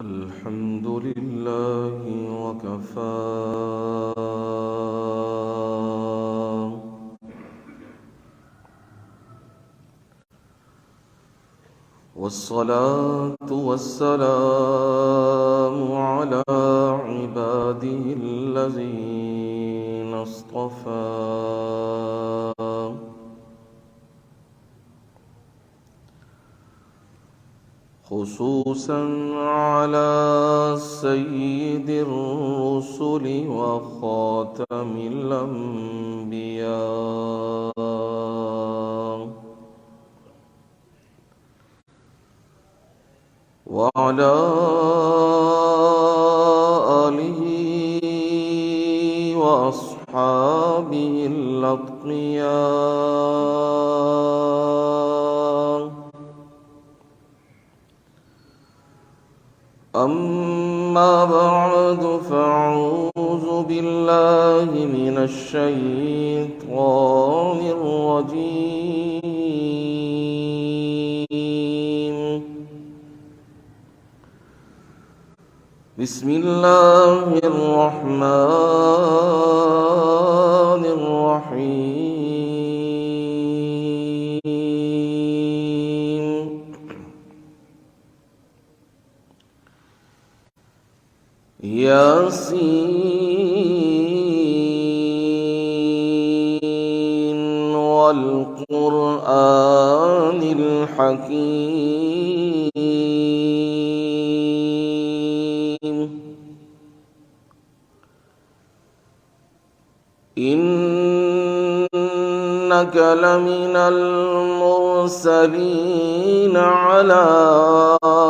الحمد لله وكفى، والصلاة والسلام على عباده الذين اصطفى، خصوصا على سيد الرسل وخاتم الأنبياء، وعلى آله وأصحابه الأتقياء. أما بعد، فأعوذ بالله من الشيطان الرجيم. بسم الله الرحمن الرحيم. ياسين والقرآن الحكيم، إنك لمن المرسلين على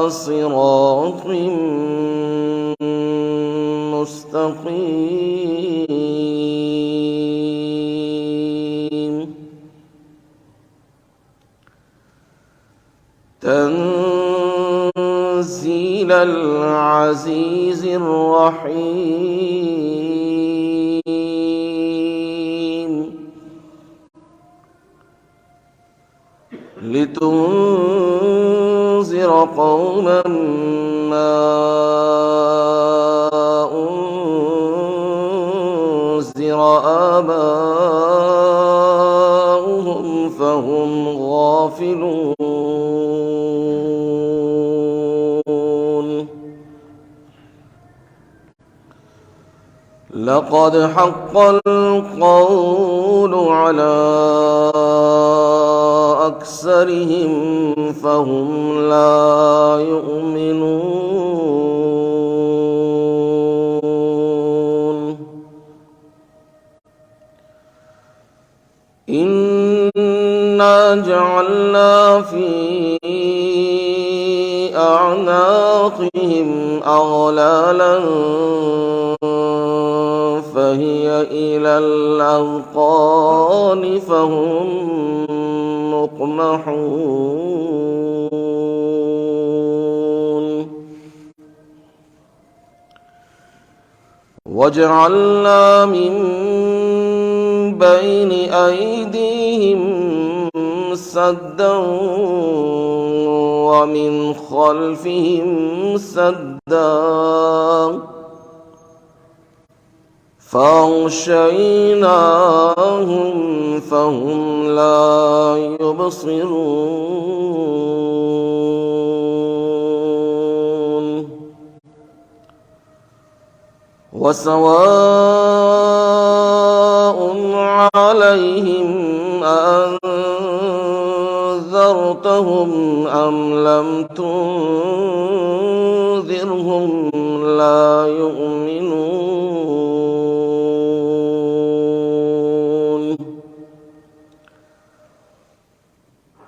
صراط مستقيم، تنزيل العزيز الرحيم، لتنذر قوما ما أنذر آباؤهم فهم غافلون. لقد حق القول على أكثرهم فهم لا يؤمنون. إنا جعلنا في أعناقهم أغلالا فهي إلى الأذقان فهم مقمحون. وجعلنا من بين أيديهم سدا ومن خلفهم سدا فأغشيناهم فهم لا يبصرون. وسواء عليهم أنذرتهم أم لم تنذرهم لا يؤمنون.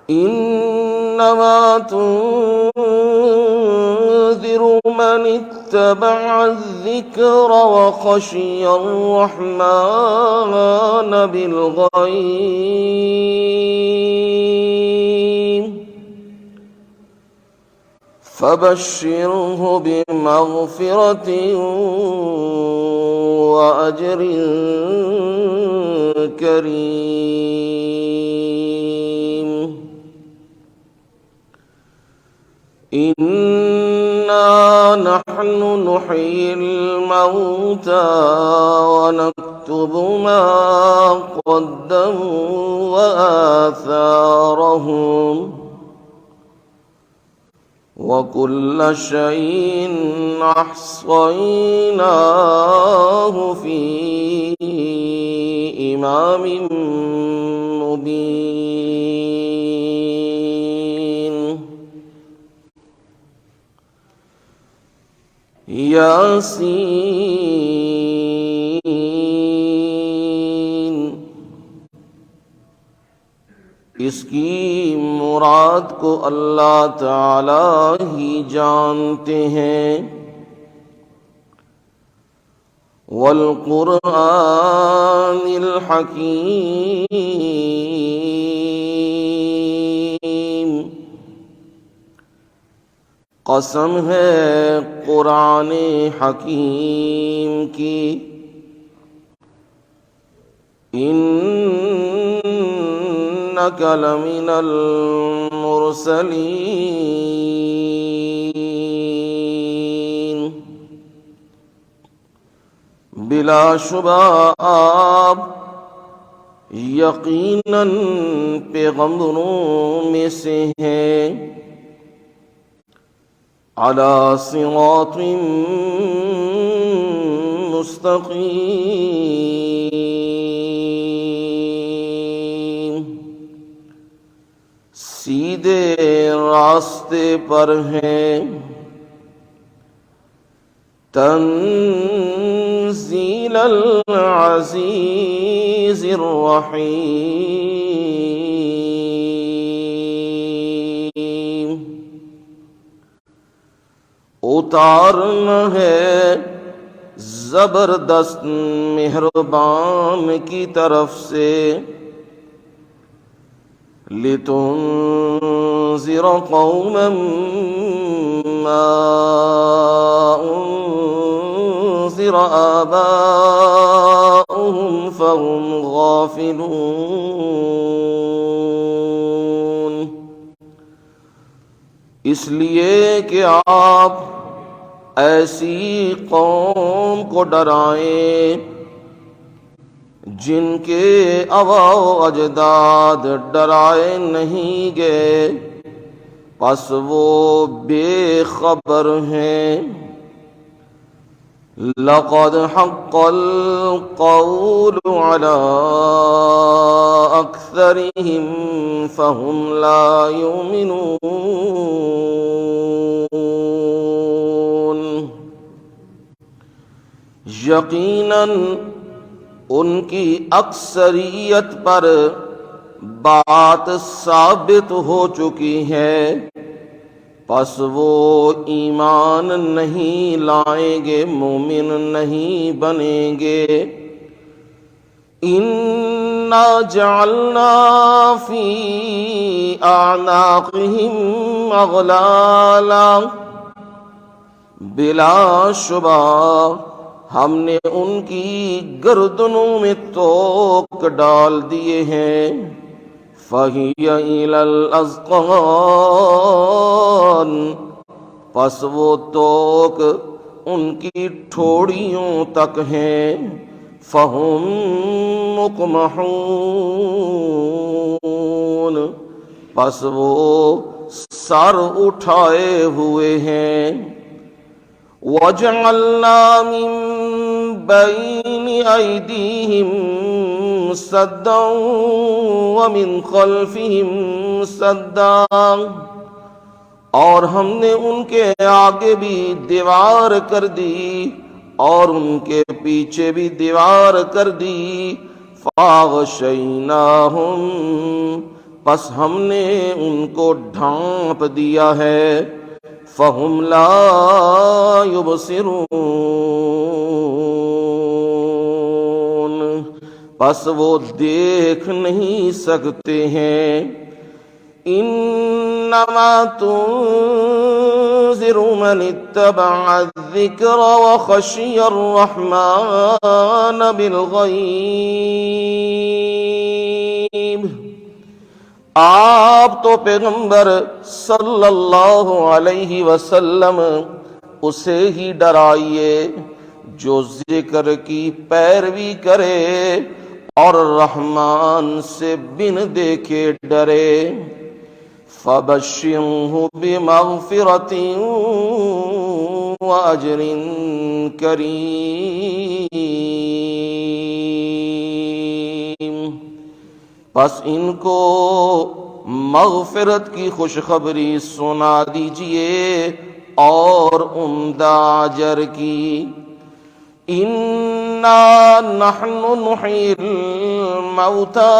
إنما تنذر من اتبع الذكر وخشي الرحمن بالغيب، فبشره بمغفرة وأجر كريم. إنا نحيي الموتى ونكتب ما قدموا وآثارهم وكل شيء أحصيناه في إمام مبين یاسین اس کی مراد کو اللہ تعالی ہی جانتے ہیں والقرآن الحکیم قسم ہے قرآن حکیم کی انک لمن المرسلین بلا شبہ آپ یقیناً پیغمبروں میں سے ہیں علی صراط مستقیم سیدھے راستے پر ہیں تنزیل العزیز الرحیم اتارنا ہے زبردست مہربان کی طرف سے لِتُنذِرَ قَوْمًا مَّا أُنذِرَ آبَاؤُهُمْ فَهُمْ غَافِلُونَ اس لیے کہ آپ ایسی قوم کو ڈرائیں جن کے آباء و اجداد ڈرائے نہیں گئے پس وہ بے خبر ہیں لقد حق القول على أكثرهم فهم لا يؤمنون یقیناً ان کی اکثریت پر بات ثابت ہو چکی ہے پس وہ ایمان نہیں لائیں گے مومن نہیں بنیں گے اِنَّا جَعَلْنَا فِي أَعْنَاقِهِمْ أَغْلَالًا بلا شبہ ہم نے ان کی گردنوں میں توق ڈال دیے ہیں فَهِيَ إِلَى الْأَذْقَانِ پس وہ توق ان کی ٹھوڑیوں تک ہیں فَهُمْ مُقْمَحُونَ پس وہ سر اٹھائے ہوئے ہیں وَجَعَلْنَا مِن بَيْنِ أَيْدِيهِمْ سَدًّا وَمِن خَلْفِهِمْ سَدًّا اور ہم نے ان کے آگے بھی دیوار کر دی اور ان کے پیچھے بھی دیوار کر دی فَاغْشَيْنَاهُمْ پس ہم نے ان کو ڈھانپ دیا ہے فَهُمْ لَا يُبْصِرُونَ پس وہ دیکھ نہیں سکتے ہیں انما تنذر من اتبع الذکر وخشی الرحمن بالغیب آپ تو پیغمبر صلی اللہ علیہ وسلم اسے ہی ڈرائیے جو ذکر کی پیروی کرے اور رحمان سے بن دیکھے ڈرے فبشرہ بمغفرۃ واجر کریم۔ پس ان کو مغفرت کی خوشخبری سنا دیجئے اور عمدہ اجر کی۔ اِنَّا نَحْنُ نُحْيِي الْمَوْتَى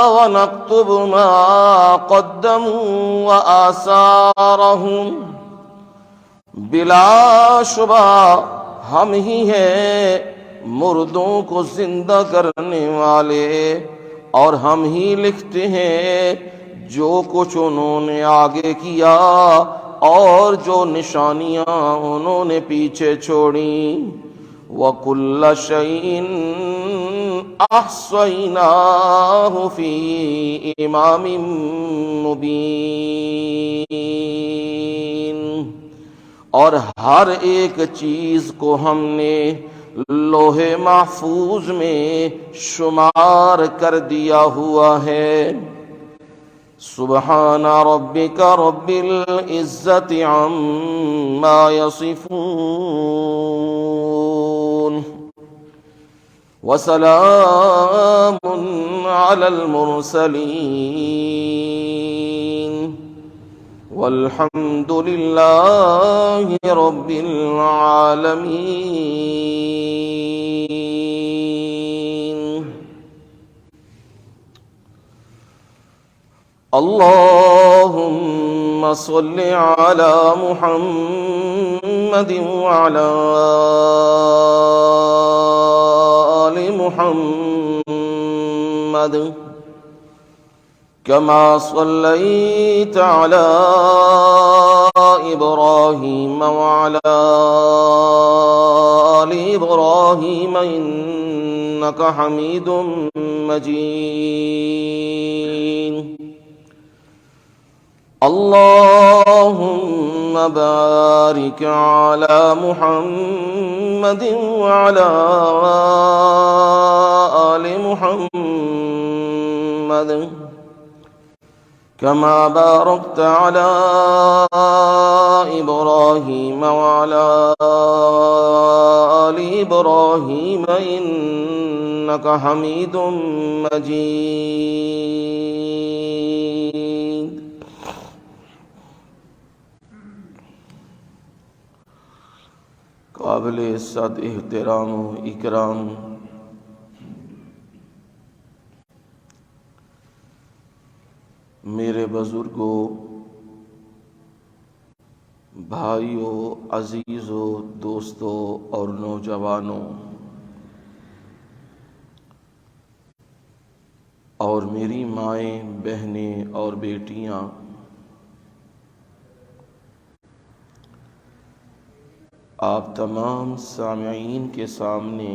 وَنَكْتُبُ مَا قَدَّمُوا وَآثَارَهُمْ، بلا شبہ ہم ہی ہیں مردوں کو زندہ کرنے والے، اور ہم ہی لکھتے ہیں جو کچھ انہوں نے آگے کیا اور جو نشانیاں انہوں نے پیچھے چھوڑیں۔ وَكُلَّ شَيْءٍ أَحْصَيْنَاهُ فِي إِمَامٍ مُبِينٍ، اور ہر ایک چیز کو ہم نے لوح محفوظ میں شمار کر دیا ہوا ہے۔ سبحان ربک رب العزت عما یصفون وسلام علی المرسلین والحمد للہ رب العالمین۔ اللہم صل علی محمد وعلی آل محمد کما صلیت علی ابراہیم وعلی آل ابراہیم انک حمید مجید۔ اللہم بارک علی محمد وعلی آل محمد کما بارکت علی ابراہیم وعلی آل ابراہیم انک حمید مجید۔ قابل صد احترام و اکرام میرے بزرگوں، بھائیوں، عزیزوں، دوستوں اور نوجوانوں، اور میری مائیں، بہنیں اور بیٹیاں، آپ تمام سامعین کے سامنے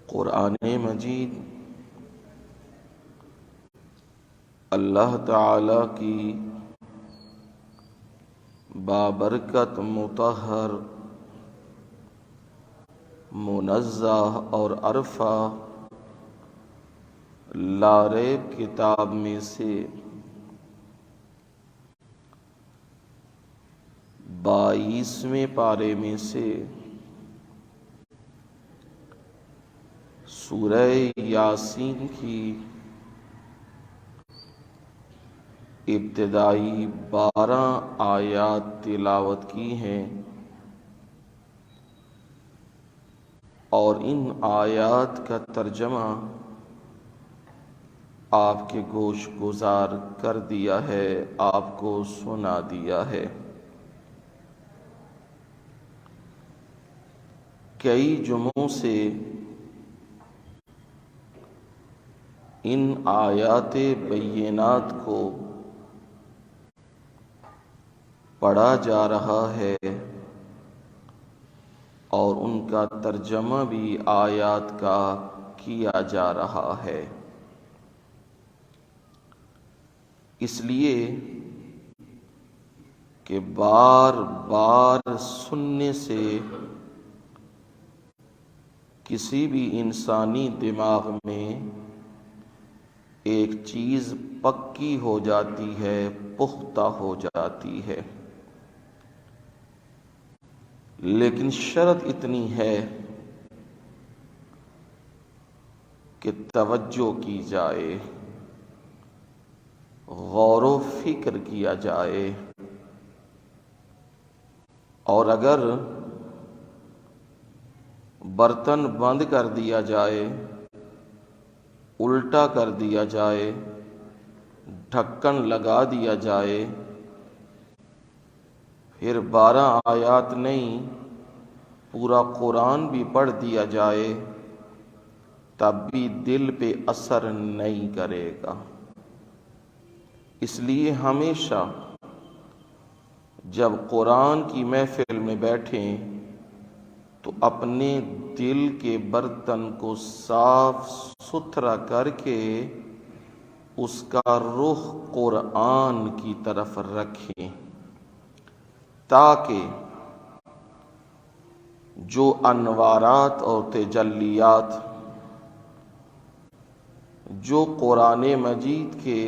قرآن مجید اللہ تعالی کی بابرکت، مطہر، منزہ اور عرفہ لاریب کتاب میں سے 22ویں پارے میں سے سورہ یاسین کی ابتدائی 12 آیات تلاوت کی ہیں، اور ان آیات کا ترجمہ آپ کے گوش گزار کر دیا ہے، آپ کو سنا دیا ہے۔ کئی جمعوں سے ان آیات بینات کو پڑھا جا رہا ہے اور ان کا ترجمہ بھی آیات کا کیا جا رہا ہے۔ اس لیے کہ بار بار سننے سے کسی بھی انسانی دماغ میں ایک چیز پکی ہو جاتی ہے، پختہ ہو جاتی ہے، لیکن شرط اتنی ہے کہ توجہ کی جائے، غور و فکر کیا جائے، اور اگر برتن بند کر دیا جائے، الٹا کر دیا جائے، ڈھکن لگا دیا جائے، پھر 12 آیات نہیں پورا قرآن بھی پڑھ دیا جائے، تب بھی دل پہ اثر نہیں کرے گا۔ اس لیے ہمیشہ جب قرآن کی محفل میں بیٹھیں تو اپنے دل کے برتن کو صاف ستھرا کر کے اس کا رخ قرآن کی طرف رکھیں، تاکہ جو انوارات اور تجلیات جو قرآن مجید کے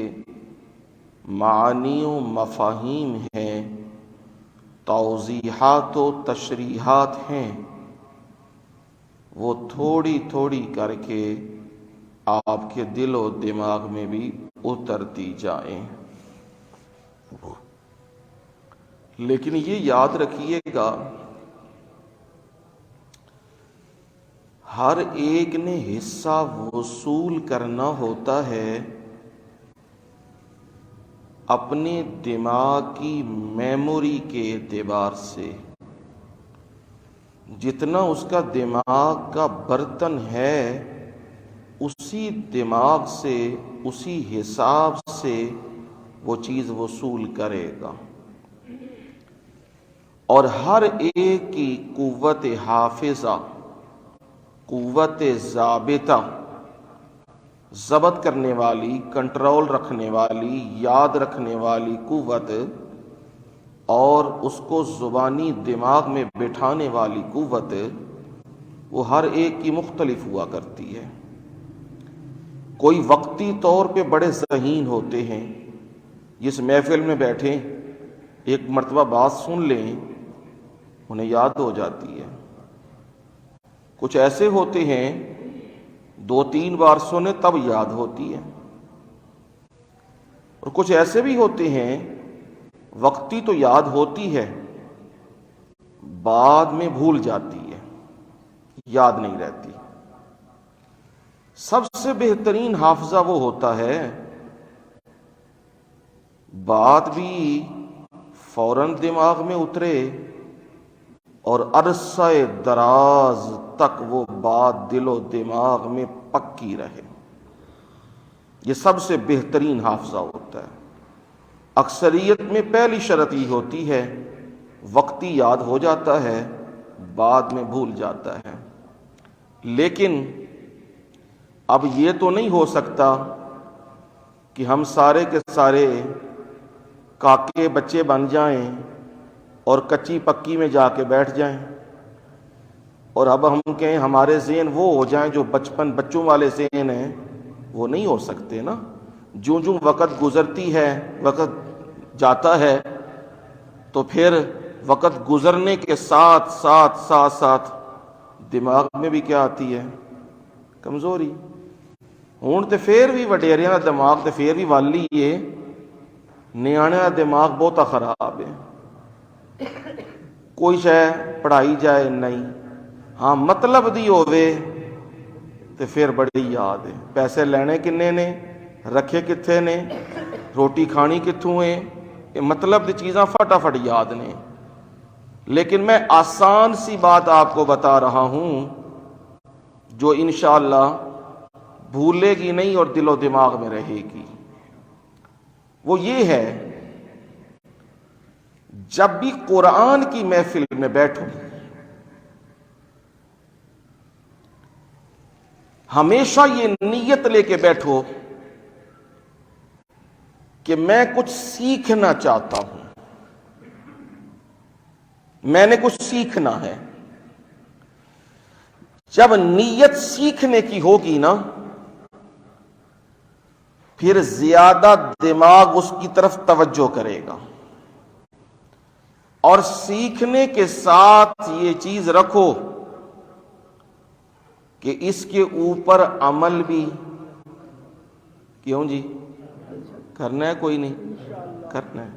معانی و مفاہیم ہیں، توضیحات و تشریحات ہیں، وہ تھوڑی تھوڑی کر کے آپ کے دل و دماغ میں بھی اترتی جائیں۔ لیکن یہ یاد رکھیے گا، ہر ایک نے حصہ وصول کرنا ہوتا ہے اپنے دماغ کی میموری کے اعتبار سے۔ جتنا اس کا دماغ کا برتن ہے، اسی دماغ سے، اسی حساب سے وہ چیز وصول کرے گا، اور ہر ایک کی قوت حافظہ، قوت ضابطہ، ضبط کرنے والی، کنٹرول رکھنے والی، یاد رکھنے والی قوت، اور اس کو زبانی دماغ میں بٹھانے والی قوت، وہ ہر ایک کی مختلف ہوا کرتی ہے۔ کوئی وقتی طور پہ بڑے ذہین ہوتے ہیں، جس محفل میں بیٹھیں ایک مرتبہ بات سن لیں انہیں یاد ہو جاتی ہے۔ کچھ ایسے ہوتے ہیں 2-3 بار سنے تب یاد ہوتی ہے، اور کچھ ایسے بھی ہوتے ہیں وقتی تو یاد ہوتی ہے، بعد میں بھول جاتی ہے، یاد نہیں رہتی۔ سب سے بہترین حافظہ وہ ہوتا ہے بات بھی فوراً دماغ میں اترے اور عرصہ دراز تک وہ بات دل و دماغ میں پکی رہے، یہ سب سے بہترین حافظہ ہوتا ہے۔ اکثریت میں پہلی شرط یہ ہوتی ہے وقتی یاد ہو جاتا ہے، بعد میں بھول جاتا ہے۔ لیکن اب یہ تو نہیں ہو سکتا کہ ہم سارے کے سارے کاکے بچے بن جائیں اور کچی پکی میں جا کے بیٹھ جائیں، اور اب ہم کہیں ہمارے ذہن وہ ہو جائیں جو بچوں والے ذہن ہیں، وہ نہیں ہو سکتے نا۔ جوں جوں وقت گزرتی ہے، وقت جاتا ہے، تو پھر وقت گزرنے کے ساتھ ساتھ دماغ میں بھی کیا آتی ہے؟ کمزوری۔ ہون تے پھر بھی وڈیریاں دا دماغ تے پھر بھی والی ہے، نیانے دا دماغ بہتا خراب ہے۔ کوئی شے پڑھائی جائے نہیں، ہاں مطلب دی ہووے تے پھر بڑی یاد ہے۔ پیسے لینے کنے نے، رکھے کتھے نے، روٹی کھانی کتھوں ہے، یہ مطلب دی چیزاں فٹافٹ یاد نے۔ لیکن میں آسان سی بات آپ کو بتا رہا ہوں جو انشاءاللہ بھولے گی نہیں اور دل و دماغ میں رہے گی۔ وہ یہ ہے، جب بھی قرآن کی محفل میں بیٹھو ہمیشہ یہ نیت لے کے بیٹھو کہ میں کچھ سیکھنا چاہتا ہوں، میں نے کچھ سیکھنا ہے. جب نیت سیکھنے کی ہوگی نا، پھر زیادہ دماغ اس کی طرف توجہ کرے گا. اور سیکھنے کے ساتھ یہ چیز رکھو کہ اس کے اوپر عمل بھی کیوں جی کرنا ہے، کوئی نہیں کرنا ہے.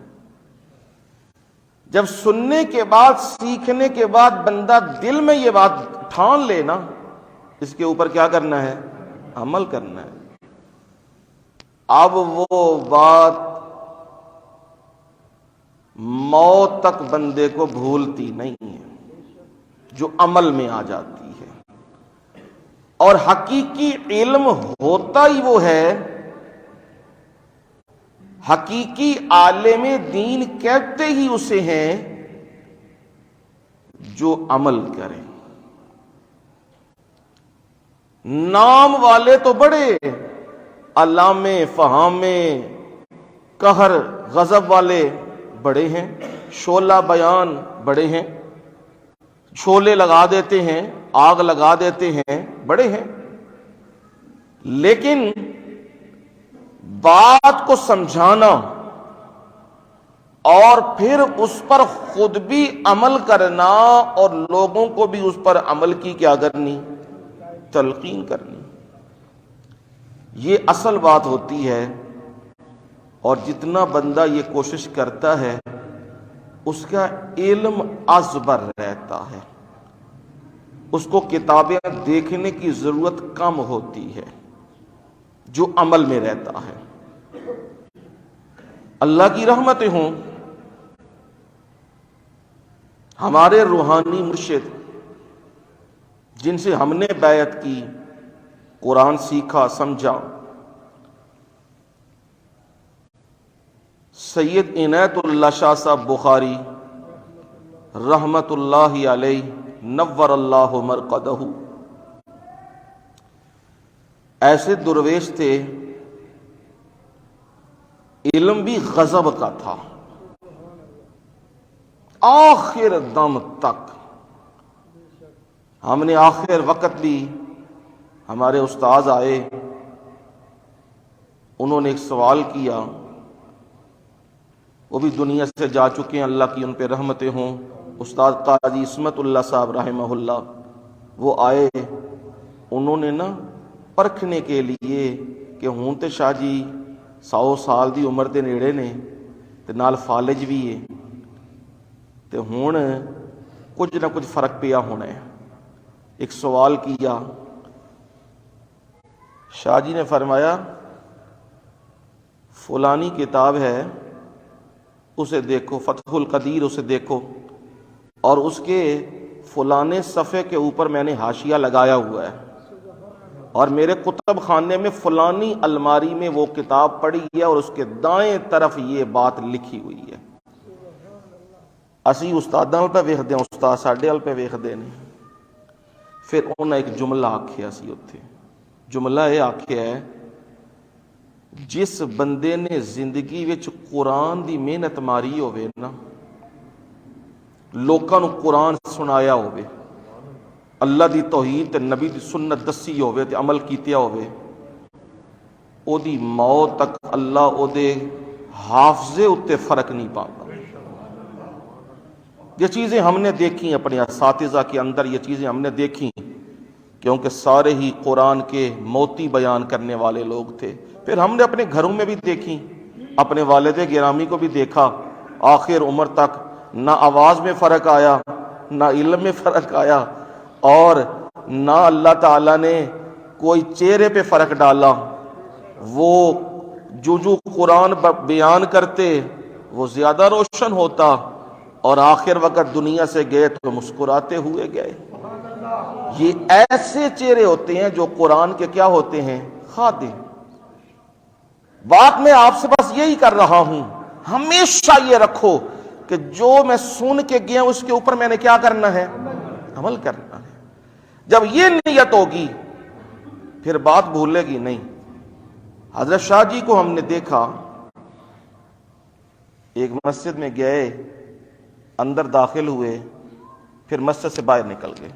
جب سننے کے بعد، سیکھنے کے بعد بندہ دل میں یہ بات ٹھان لے نا، اس کے اوپر کیا کرنا ہے؟ عمل کرنا ہے. اب وہ بات موت تک بندے کو بھولتی نہیں ہے جو عمل میں آ جاتی ہے. اور حقیقی علم ہوتا ہی وہ ہے، حقیقی عالم دین کہتے ہی اسے ہیں جو عمل کرے. نام والے تو بڑے علامے، فہامے، قہر، غضب والے بڑے ہیں، شعلہ بیان بڑے ہیں، شعلے لگا دیتے ہیں، آگ لگا دیتے ہیں، بڑے ہیں. لیکن بات کو سمجھانا اور پھر اس پر خود بھی عمل کرنا اور لوگوں کو بھی اس پر عمل کی کیا کرنی؟ تلقین کرنی. یہ اصل بات ہوتی ہے. اور جتنا بندہ یہ کوشش کرتا ہے اس کا علم ازبر رہتا ہے، اس کو کتابیں دیکھنے کی ضرورت کم ہوتی ہے جو عمل میں رہتا ہے. اللہ کی رحمتیں ہوں، ہمارے روحانی مرشد جن سے ہم نے بیعت کی، قرآن سیکھا سمجھا، سید عنایت اللہ شاہ صاحب بخاری رحمت اللہ علیہ نور اللہ مرقدہ، ایسے درویش تھے. علم بھی غضب کا تھا آخر دم تک. ہم نے آخر وقت بھی، ہمارے استاذ آئے، انہوں نے ایک سوال کیا، وہ بھی دنیا سے جا چکے ہیں، اللہ کی ان پہ رحمتیں ہوں. استاد قاضی عصمت اللہ صاحب رحمہ اللہ، وہ آئے، انہوں نے نا پرکھنے کے لیے کہ ہوں تے شاہ جی 100 سال دی عمر دے نیڑے نے تے نال فالج بھی ہے تے ہون کچھ نہ کچھ فرق پیا ہونا ہے. ایک سوال کیا، شاہ جی نے فرمایا فلانی کتاب ہے اسے دیکھو، فتح القدیر اسے دیکھو، اور اس کے فلانے صفحے کے اوپر میں نے حاشیہ لگایا ہوا ہے، اور میرے کتب خانے میں فلانی الماری میں وہ کتاب پڑی ہے اور اس کے دائیں طرف یہ بات لکھی ہوئی ہے. اسی استاداں پہ ویکھدے ہیں، استاد ساڈے ال پہ ویکھدے نے. پھر انہاں ایک جملہ آکھیا سی اتھے، جملہ یہ آکھیا ہے، جس بندے نے زندگی وچ قرآن دی محنت ماری ہوئے نا، لوکاں نو قرآن سنایا ہوئے، اللہ دی توحید تے نبی دی سنت دسی ہوئے تے عمل کیتیا ہوئے، او دی موت تک اللہ او دے حافظے اتے فرق نہیں پاتا. یہ چیزیں ہم نے دیکھی اپنے اساتذہ کے اندر، یہ چیزیں ہم نے دیکھی کیونکہ سارے ہی قرآن کے موتی بیان کرنے والے لوگ تھے. پھر ہم نے اپنے گھروں میں بھی دیکھی، اپنے والد گرامی کو بھی دیکھا، آخر عمر تک نہ آواز میں فرق آیا، نہ علم میں فرق آیا، اور نہ اللہ تعالیٰ نے کوئی چہرے پہ فرق ڈالا. وہ جو قرآن بیان کرتے وہ زیادہ روشن ہوتا، اور آخر وقت دنیا سے گئے تو مسکراتے ہوئے گئے. یہ ایسے چہرے ہوتے ہیں جو قرآن کے کیا ہوتے ہیں؟ خادم. بات میں آپ سے بس یہی کر رہا ہوں، ہمیشہ یہ رکھو کہ جو میں سن کے گیا اس کے اوپر میں نے کیا کرنا ہے؟ عمل کرنا ہے. جب یہ نیت ہوگی پھر بات بھولے گی نہیں. حضرت شاہ جی کو ہم نے دیکھا ایک مسجد میں گئے، اندر داخل ہوئے، پھر مسجد سے باہر نکل گئے.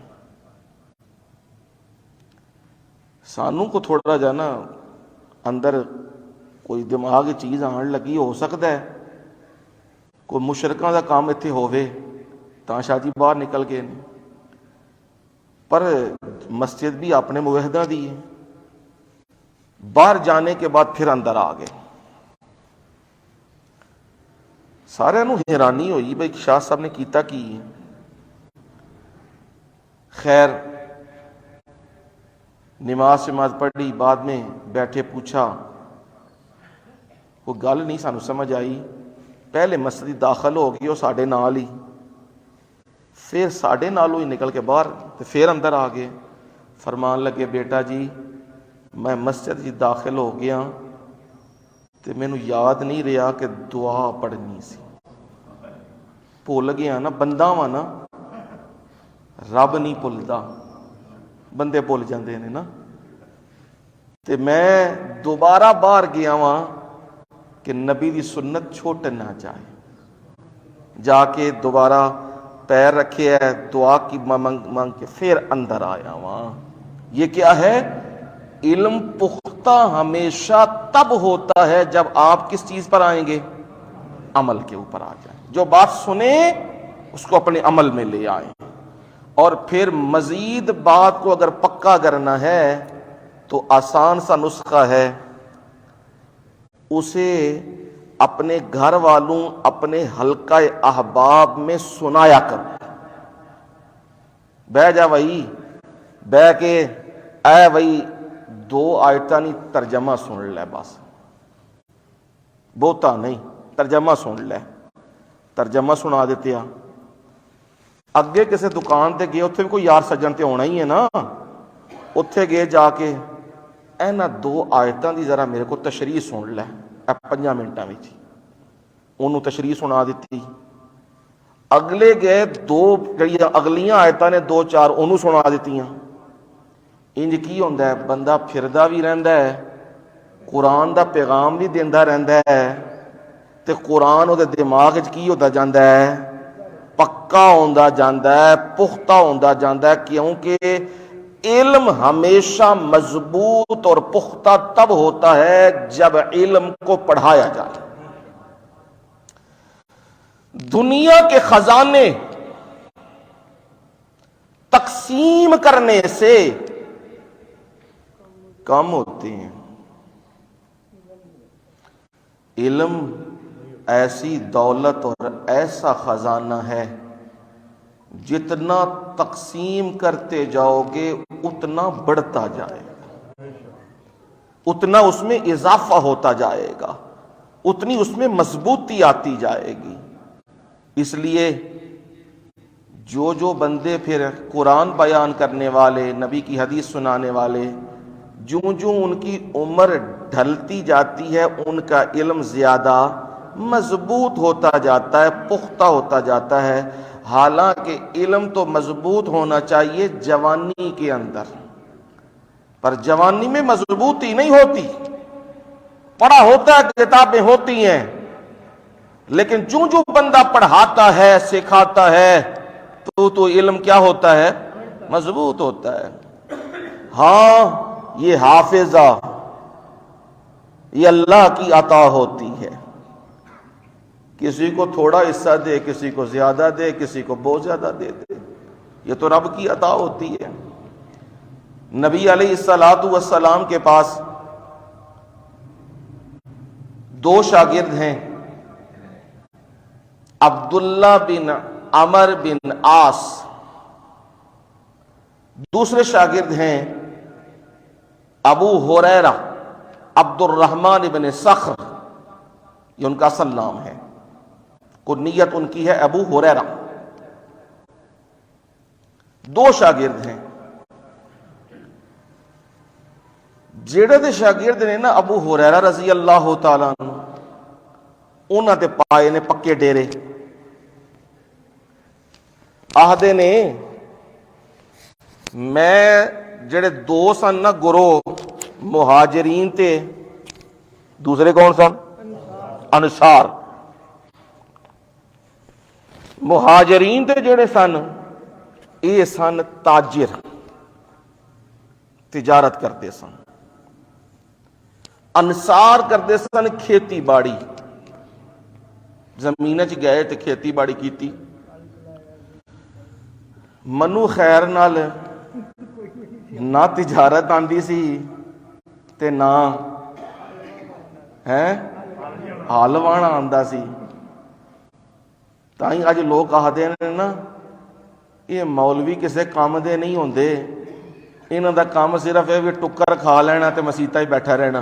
سانوں کو تھوڑا جا نا اندر کوئی دماغ چیز آن لگی، ہو سکتا ہے کوئی مشرکاں دا کام اتنے ہووے تاں شادی باہر نکل گئے، پر مسجد بھی اپنے موحدہ دی ہے. باہر جانے کے بعد پھر اندر آ گئے. سارے نو حیرانی ہوئی بھائی شاہ صاحب نے کیتا کی. خیر نماز پڑھی، بعد میں بیٹھے پوچھا، وہ گل نہیں سانو سمجھ آئی. پہلے مسجد داخل ہو گئی وہ ساڈے نال ہی، پھر ساڈے نالوں ہی نکل کے باہر پھر اندر آ گئے. فرمان لگے بیٹا جی میں مسجد جی داخل ہو گیا تے مینوں یاد نہیں رہا کہ دعا پڑھنی سی، بھول گیا نا. بندہ وا نا، رب نہیں بھولدا، بندے بھول جاندے نے نا. تے میں دوبارہ باہر گیا وا کہ نبی دی سنت چھوٹ نہ جائے. جا کے دوبارہ پیر رکھے ہے، دعا کی مانگ کے پھر اندر آیا وہاں. یہ کیا ہے؟ علم پختہ ہمیشہ تب ہوتا ہے جب آپ کس چیز پر آئیں گے؟ عمل کے اوپر آ جائیں. جو بات سنیں اس کو اپنے عمل میں لے آئیں. اور پھر مزید بات کو اگر پکا کرنا ہے تو آسان سا نسخہ ہے، اسے اپنے گھر والوں، اپنے حلقہ احباب میں سنایا کرو. بہ جا وہی بہ کے اے وہی 2 آیتاں نہیں ترجمہ سن لے، بس بہتا نہیں ترجمہ سن لے. ترجمہ سنا دیتے ہیں. اگے کسی دکان تے گئے، اتنے بھی کوئی یار سجن تے ہونا ہی ہے نا. اتنے گئے جا کے اینا 2 آیتاں دی ذرا میرے کو تشریح سن لے 5 منٹاں وچ. انہوں تشریح سنا دیتی. اگلے گئے 2 اگلیاں آیتاں نے 2-4 انہوں سنا دیتیاں. انج کی ہوندا ہے بندہ پھردا بھی رہندا ہے، قرآن دا پیغام بھی دیندا رہندا ہے، تے قرآن وہ دماغ کی ہوتا جاندا ہے؟ پکا ہوندا جاندا ہے، پختہ ہوندا جاندا ہے. کیونکہ علم ہمیشہ مضبوط اور پختہ تب ہوتا ہے جب علم کو پڑھایا جائے. دنیا کے خزانے تقسیم کرنے سے کم ہوتے ہیں. علم ایسی دولت اور ایسا خزانہ ہے، جتنا تقسیم کرتے جاؤ گے اتنا بڑھتا جائے گا، اتنا اس میں اضافہ ہوتا جائے گا، اتنی اس میں مضبوطی آتی جائے گی. اس لیے جو بندے پھر قرآن بیان کرنے والے، نبی کی حدیث سنانے والے، جوں ان کی عمر ڈھلتی جاتی ہے ان کا علم زیادہ مضبوط ہوتا جاتا ہے، پختہ ہوتا جاتا ہے. حالانکہ علم تو مضبوط ہونا چاہیے جوانی کے اندر، پر جوانی میں مضبوطی نہیں ہوتی. پڑھا ہوتا ہے، کتابیں ہوتی ہیں، لیکن جو بندہ پڑھاتا ہے، سکھاتا ہے تو علم کیا ہوتا ہے؟ مضبوط ہوتا ہے. ہاں یہ حافظہ یہ اللہ کی عطا ہوتی ہے. کسی کو تھوڑا حصہ دے، کسی کو زیادہ دے، کسی کو بہت زیادہ دے دے. یہ تو رب کی عطا ہوتی ہے. نبی علیہ الصلوۃ والسلام کے پاس 2 شاگرد ہیں، عبداللہ بن عمر بن عاص. دوسرے شاگرد ہیں ابو ہریرہ عبد الرحمن بن صخر، یہ ان کا اصل نام ہے، کنیت ان کی ہے ابو ہریرہ. 2 شاگرد ہیں. جڑے دے شاگرد نے نا ابو ہریرہ رضی اللہ تعالیٰ عنہ، انہاں تے پائے نے پکے ڈیرے. آہدے نے میں جڑے 2 سن نا گروہ مہاجرین تے دوسرے کون سن؟ انصار. مہاجرین تے جڑے سن یہ سن تاجر، تجارت کرتے سن۔ انصار کرتے سن کھیتی باڑی، زمین چ گئے تے کھیتی باڑی کیتی۔ منو خیر نال نہ تجارت آندی سی تے نہ حل واہنا آندا سی۔ تائیں اج لوگ آخدے نے نا یہ مولوی کسے کام دے نہیں ہوندے، انہاں دا کام صرف ہے بھی ٹکر کھا لینا تے مسیتاں ہی بیٹھا رہنا۔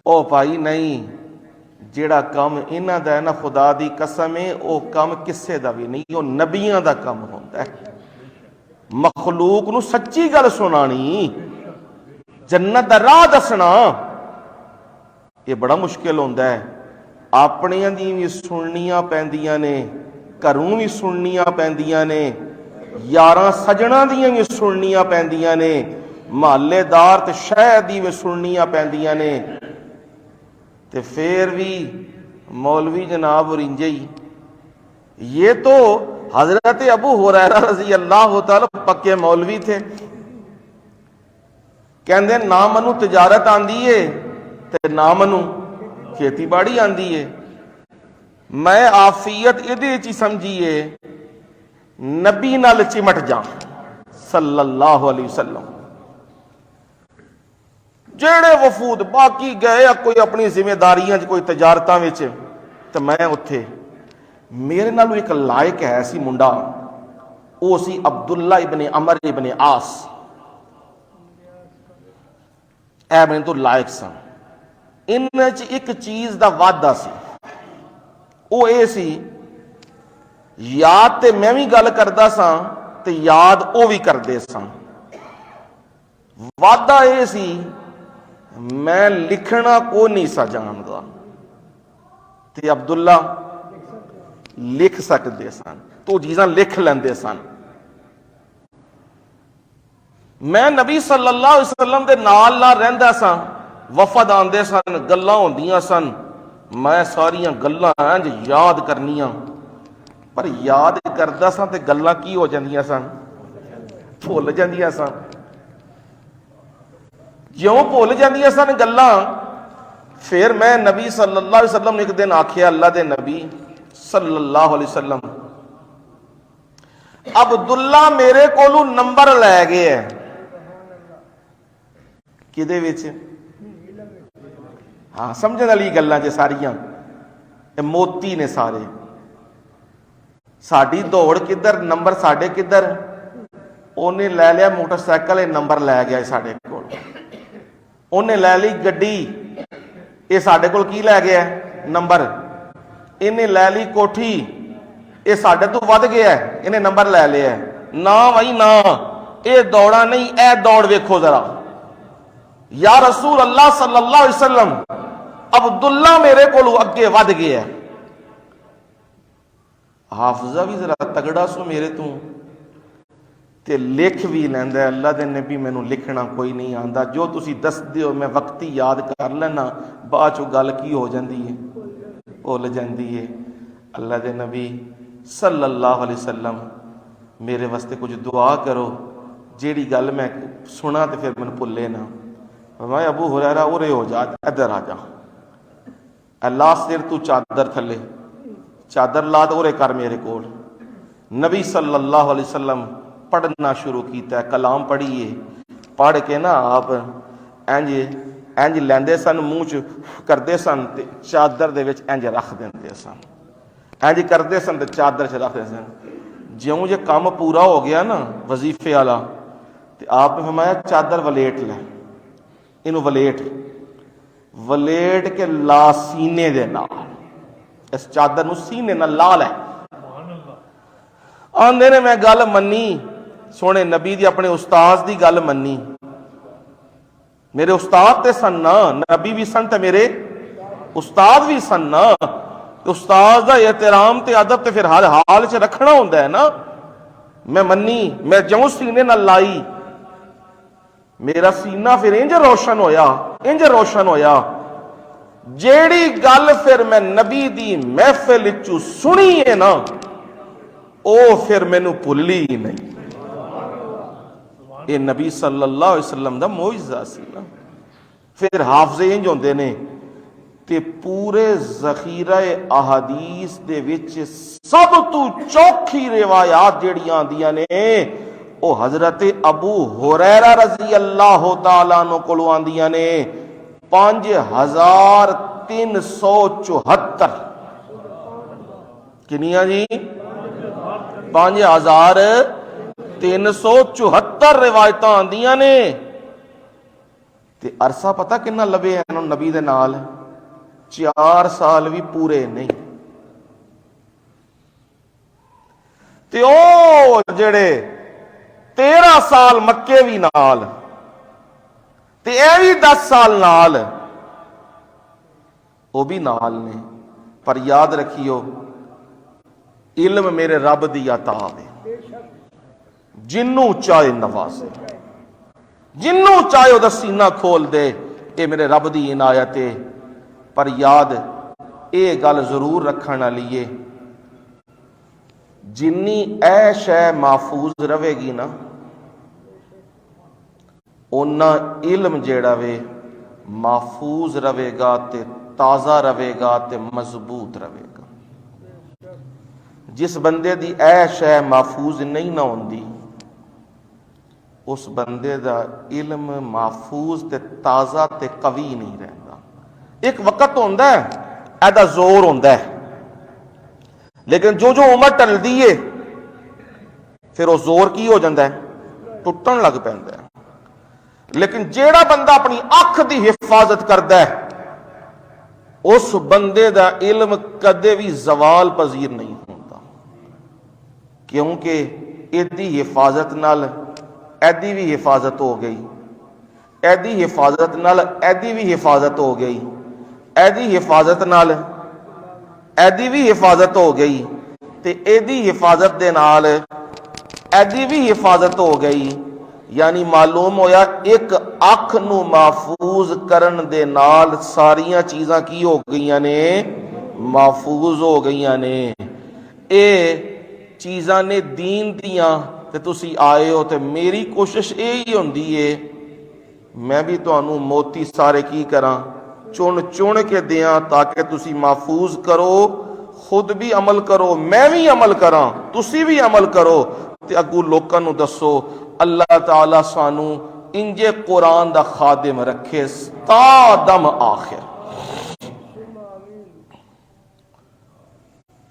او بھائی نہیں، جیڑا کام انہاں دا ہے نا خدا دی قسم ہے او کام کسے دا بھی نہیں، او نبیاں دا کام ہوندا ہے۔ مخلوق نو سچی گل سنانی، جنت دا راہ دسنا، یہ بڑا مشکل ہوندا ہے۔ اپنیاں دی بھی سننیاں پیندیاں نے، گھروں بھی سننیاں پیندیاں نے، یاراں سجنا دیاں بھی سننیاں پیندیاں نے، محلے دار تے شہر دی بھی سننیاں پیندیاں نے، تے پھر بھی مولوی جناب رنجے ہی۔ یہ تو حضرت ابو ہریرہ رضی اللہ تعالی پکے مولوی تھے، کہندے نہ منو تجارت آندی ہے تے نہ منو کھیتی باڑی آندی ہے، میں آفیت ادھے چی سمجھیے نبی نال چمٹ جا صلی اللہ علیہ وسلم۔ جیڑے وفود باقی گئے کوئی اپنی ذمہ داریاں کوئی تجارتاں وچ، تو میں اتھے میرے نالو ایک لائق ہے سی منڈا، او سی عبداللہ ابن عمر ابن عاص، اے میں تو لائق سا۔ ان ایک چیز دا وعدہ سی، او اے سی یاد تے میں بھی گل کردا سا تے یاد او بھی کردے سا۔ وعدہ اے سی میں لکھنا کو نہیں سا جاندا تے عبداللہ لکھ سکتے سن، تو چیزاں لکھ لیندے سن۔ میں نبی صلی اللہ علیہ وسلم دے نال نال رہندا سا، وفد آندے سن، گلاں ہوندیاں سن، میں ساریاں گلاں انج یاد کرنیاں، پر یاد کردا سا تے گلاں کی ہو جاندیاں سن، بھول جاندیاں سن۔ جیوں بھول جاندیاں سن گلاں، پھر میں نبی صلی اللہ علیہ وسلم نے ایک دن آکھیا، اللہ دے نبی صلی اللہ علیہ وسلم عبداللہ میرے کولو نمبر لے گئے ہے، کدے وچ؟ ہاں سمجھن والی گلاں جے ساریاں موتی نے سارے، ساڈی دوڑ کدھر، نمبر ساڈے کدھر، اونے لے لیا موٹر سائیکل، نمبر لے گیا ساڈے کول، اونے لے لی گڈی، یہ ساڈے کول کی لے گیا نمبر، انہیں لے لی کوٹھی، یہ ساڈے تو ود گیا ہے، انہیں نمبر لے لیا ہے۔ نہ بھائی نہ، اے دوڑا نہیں، اے دوڑ ویکھو ذرا، یا رسول اللہ صلی اللہ علیہ وسلم عبداللہ میرے کو اگے ود گیا ہے۔ حافظہ بھی ذرا تگڑا سو میرے تو، تے لکھ بھی لیندہ ہے، اللہ دے نبی میں نو لکھنا کوئی نہیں آندا، جو تسی دس دیو میں وقتی یاد کر لینا، باچو گل کی ہو جاندی ہے، بھول جاندی ہے۔ اللہ دے نبی صلی اللہ علیہ وسلم میرے واسطے کچھ دعا کرو، جیڑی گل میں سنا تے پھر میں بھولے نہ۔ میں ابو ہریرہ اورے ہو جا، ادھر آ جا، اللہ سر تو چادر تھلے، چادر لاد اورے کر میرے کول۔ نبی صلی اللہ علیہ وسلم پڑھنا شروع کیتا ہے، کلام پڑھیے، پڑھ کے نا آپ انج لیندے سن، منہ چ کردے سن تے چادر دے وچ انج رکھ دیندے سن، انج کردے سن تے چادر چ رکھ دیندے سن۔ جیوں جے کام پورا ہو گیا نا وظیفے والا، تے آپ نے فرمایا چادر ولیٹ لے، اینو ولیٹ کے لا سینے دے نال، اس چادر نو سینے نال لا لے۔ آندے نے میں گل منی، سونے نبی دی اپنے استاذ دی گل منی، میرے استاد تے سن نا، نبی بھی سن تے میرے استاد بھی سن نا، استاد دا احترام تے ادب تے پھر ہر حال چ رکھنا ہوندا ہے نا۔ میں منی، میں جوں سینے نال لائی، میرا سینہ پھر انج روشن ہویا، جیڑی گل پھر میں نبی دی محفل چوں سنی ہے نا، او پھر مینوں بھلی ہی نہیں۔ یہ نبی صلی اللہ علیہ وسلم دا معجزہ سی نا۔ پھر حافظے انج ہوندے نے تے پورے ذخیرہ احادیث دے وچ سب تو چوکھی روایات جیڑیاں آندیاں نے او حضرت ابو ہریرہ رضی اللہ تعالیٰ عنہ کولوں آندیاں نے 5374۔ کنیاں جی؟ 5374 روایتاں آندیاں نے۔ تے عرصہ پتہ کنا لبے ہیں نبی دے نال؟ 4 سال بھی پورے نہیں۔ تے او جڑے 13 سال مکے بھی نال تے اے بھی 10 سال نال، وہ بھی نال نے۔ پر یاد رکھیو علم میرے رب دی عطا ہے، جنوں چاہے نوازے، جنوں چاہے وہ سینہ کھول دے، اے میرے رب دی عنایت ہے۔ پر یاد اے گل ضرور رکھنا لیے جنی عیش ہے محفوظ رہے گی نا، اونا علم جیڑا وے محفوظ رہے گا تے تازہ رہے گا تے مضبوط رہے گا۔ جس بندے دی عیش ہے محفوظ نہیں نہ ہوندی، اس بندے دا علم محفوظ تے تازہ تے قوی نہیں رہندا۔ ایک وقت ہوندا ہے ایدا زور ہوندا ہے، لیکن جو عمر ٹلدی ہے پھر وہ زور کی ہو جاندہ ہے؟ ٹوٹن لگ پیندا ہے۔ لیکن جیڑا بندہ اپنی اکھ دی حفاظت کردا ہے، اس بندے دا علم کدے بھی زوال پذیر نہیں ہوتا، کیونکہ ایدی حفاظت نال ایدی بھی حفاظت ہو گئی، ایدی حفاظت نال ایدی بھی حفاظت ہو گئی، ایدی حفاظت نال ایدی بھی حفاظت ہو گئی، تے ایدی حفاظت دے نال ایدی بھی حفاظت ہو گئی۔ یعنی معلوم ہویا ایک اکھ نو محفوظ کرن دے نال ساریاں چیزاں کی ہو گئیاں نے؟ محفوظ ہو گئیاں نے۔ اے چیزاں نے دین دیاں تے تسی آئے ہو، تے میری کوشش یہی ہوندی ہے میں بھی تانوں موتی سارے کی کراں چن کے دیاں تاکہ تسی محفوظ کرو، خود بھی عمل کرو، میں بھی عمل کراں، تسی بھی عمل کرو، تے اگوں لوکاں نوں دسو۔ اللہ تعالیٰ سانو انجے قرآن دا خادم رکھے تا دم آخر۔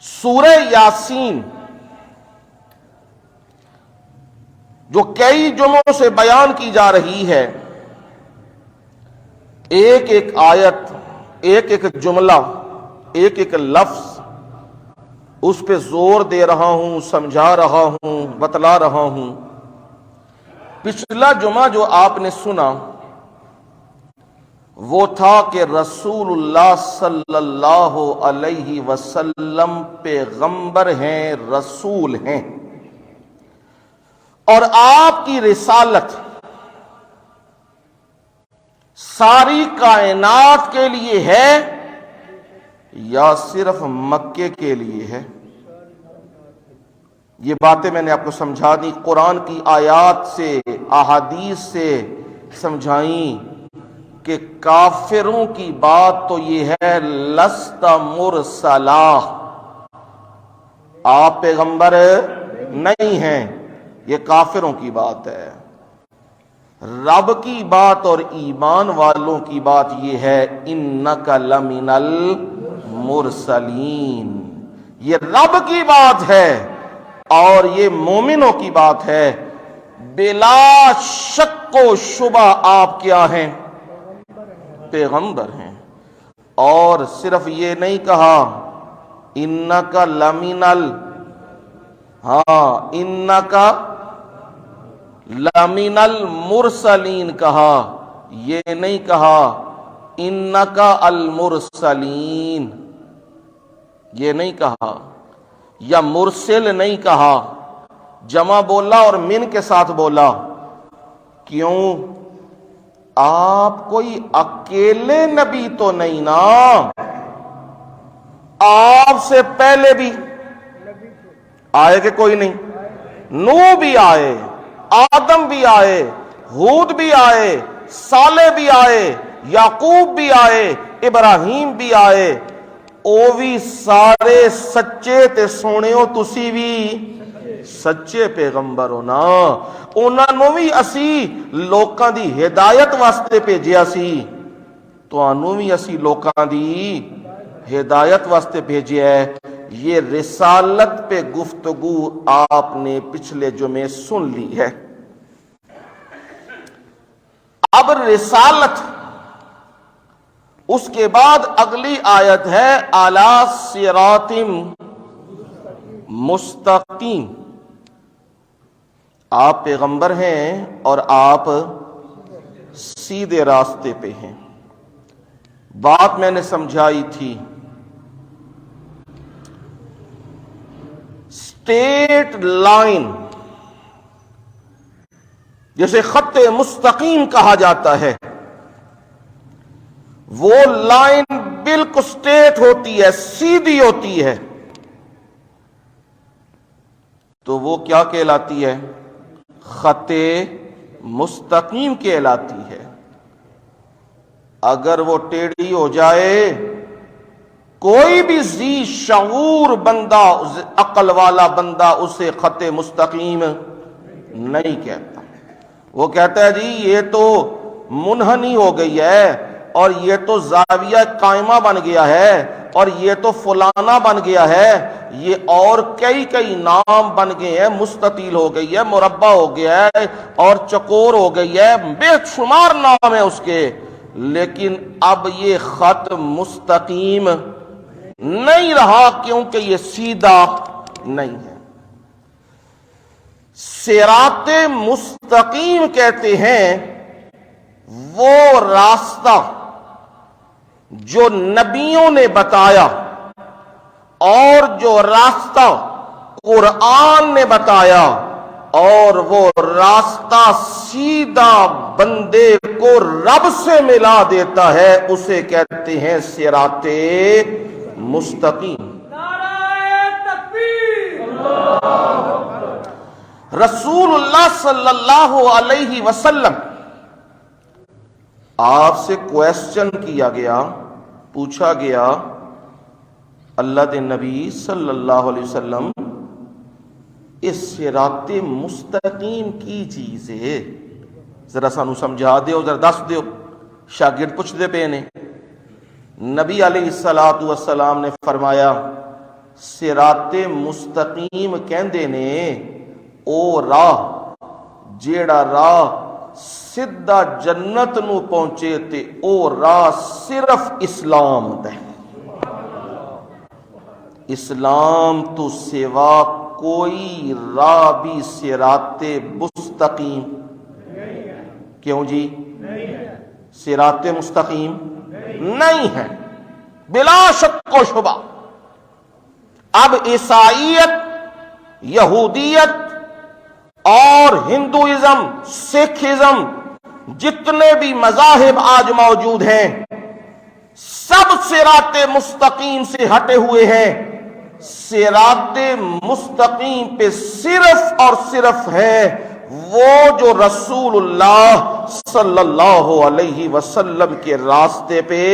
سورہ یاسین جو کئی جمعوں سے بیان کی جا رہی ہے، ایک ایک آیت، ایک ایک جملہ، ایک ایک لفظ اس پہ زور دے رہا ہوں، سمجھا رہا ہوں، بتلا رہا ہوں۔ پچھلا جمعہ جو آپ نے سنا وہ تھا کہ رسول اللہ صلی اللہ علیہ وسلم پیغمبر ہیں، رسول ہیں، اور آپ کی رسالت ساری کائنات کے لیے ہے یا صرف مکے کے لیے ہے؟ یہ باتیں میں نے آپ کو سمجھا دی، قرآن کی آیات سے، احادیث سے سمجھائیں کہ کافروں کی بات تو یہ ہے لست مرسلا، آپ پیغمبر نہیں ہیں، یہ کافروں کی بات ہے۔ رب کی بات اور ایمان والوں کی بات یہ ہے انک لمن المرسلین، یہ رب کی بات ہے اور یہ مومنوں کی بات ہے۔ بلا شک و شبہ آپ کیا ہیں؟ پیغمبر ہیں۔ اور صرف یہ نہیں کہا انکا لمن انکا لمن المرسلین کہا، یہ نہیں کہا انکا المرسلین، یہ نہیں کہا، یا مرسل نہیں کہا، جمع بولا اور من کے ساتھ بولا۔ کیوں؟ آپ کوئی اکیلے نبی تو نہیں نا، آپ سے پہلے بھی آئے کہ کوئی نہیں؟ نوح بھی آئے، آدم بھی آئے، ہود بھی آئے، صالح بھی آئے، یعقوب بھی آئے، ابراہیم بھی آئے، او بھی سارے سچے تے سونےو، تسی بھی سچے پیغمبر ہو نا۔ انہاں نوں بھی اسی لوکاں دی ہدایت واسطے بھیجیا سی، تانوں بھی اسی لوکاں دی ہدایت واسطے بھیجیا ہے۔ یہ رسالت پہ گفتگو آپ نے پچھلے جمعے سن لی ہے۔ اب رسالت، اس کے بعد اگلی آیت ہے اعلی صراط مستقیم۔ آپ پیغمبر ہیں اور آپ سیدھے راستے پہ ہیں۔ بات میں نے سمجھائی تھی، اسٹیٹ لائن جسے خط مستقیم کہا جاتا ہے، وہ لائن بالکل اسٹیٹ ہوتی ہے، سیدھی ہوتی ہے، تو وہ کیا کہلاتی ہے؟ خط مستقیم کہلاتی ہے۔ اگر وہ ٹیڑھی ہو جائے، کوئی بھی ذی شعور بندہ، عقل والا بندہ اسے خط مستقیم نہیں کہتا۔ وہ کہتا ہے جی یہ تو منحنی ہو گئی ہے، اور یہ تو زاویہ قائمہ بن گیا ہے، اور یہ تو فلانا بن گیا ہے، یہ اور کئی نام بن گئے ہیں، مستطیل ہو گئی ہے، مربع ہو گیا ہے، اور چکور ہو گئی ہے، بے شمار نام ہے اس کے، لیکن اب یہ خط مستقیم نہیں رہا، کیونکہ یہ سیدھا نہیں ہے۔ صراط مستقیم کہتے ہیں وہ راستہ جو نبیوں نے بتایا، اور جو راستہ قرآن نے بتایا، اور وہ راستہ سیدھا بندے کو رب سے ملا دیتا ہے، اسے کہتے ہیں صراط مستقیم۔ نعرہ تکبیر! رسول اللہ صلی اللہ علیہ وسلم، آپ سے کویسچن کیا گیا، پوچھا گیا، اللہ دے نبی صلی اللہ علیہ وسلم اس صراط مستقیم کی چیز ہے، ذرا سانو سمجھا دیو، ذرا دس دیو۔ شاگرد پوچھ دے پے نے، نبی علیہ السلام نے فرمایا صراط مستقیم کہندے نے او راہ جیڑا راہ سدھا جنت نو پہنچے، تے او راہ صرف اسلام دا ہے۔ اسلام تو سوا کوئی راہ بھی صراط مستقیم کیوں جی؟ صراط مستقیم نہیں ہے، بلا شک و شبہ۔ اب عیسائیت، یہودیت اور ہندوازم، سکھزم، جتنے بھی مذاہب آج موجود ہیں، سب صراط مستقیم سے ہٹے ہوئے ہیں۔ صراط مستقیم پہ صرف اور صرف ہے وہ جو رسول اللہ صلی اللہ علیہ وسلم کے راستے پہ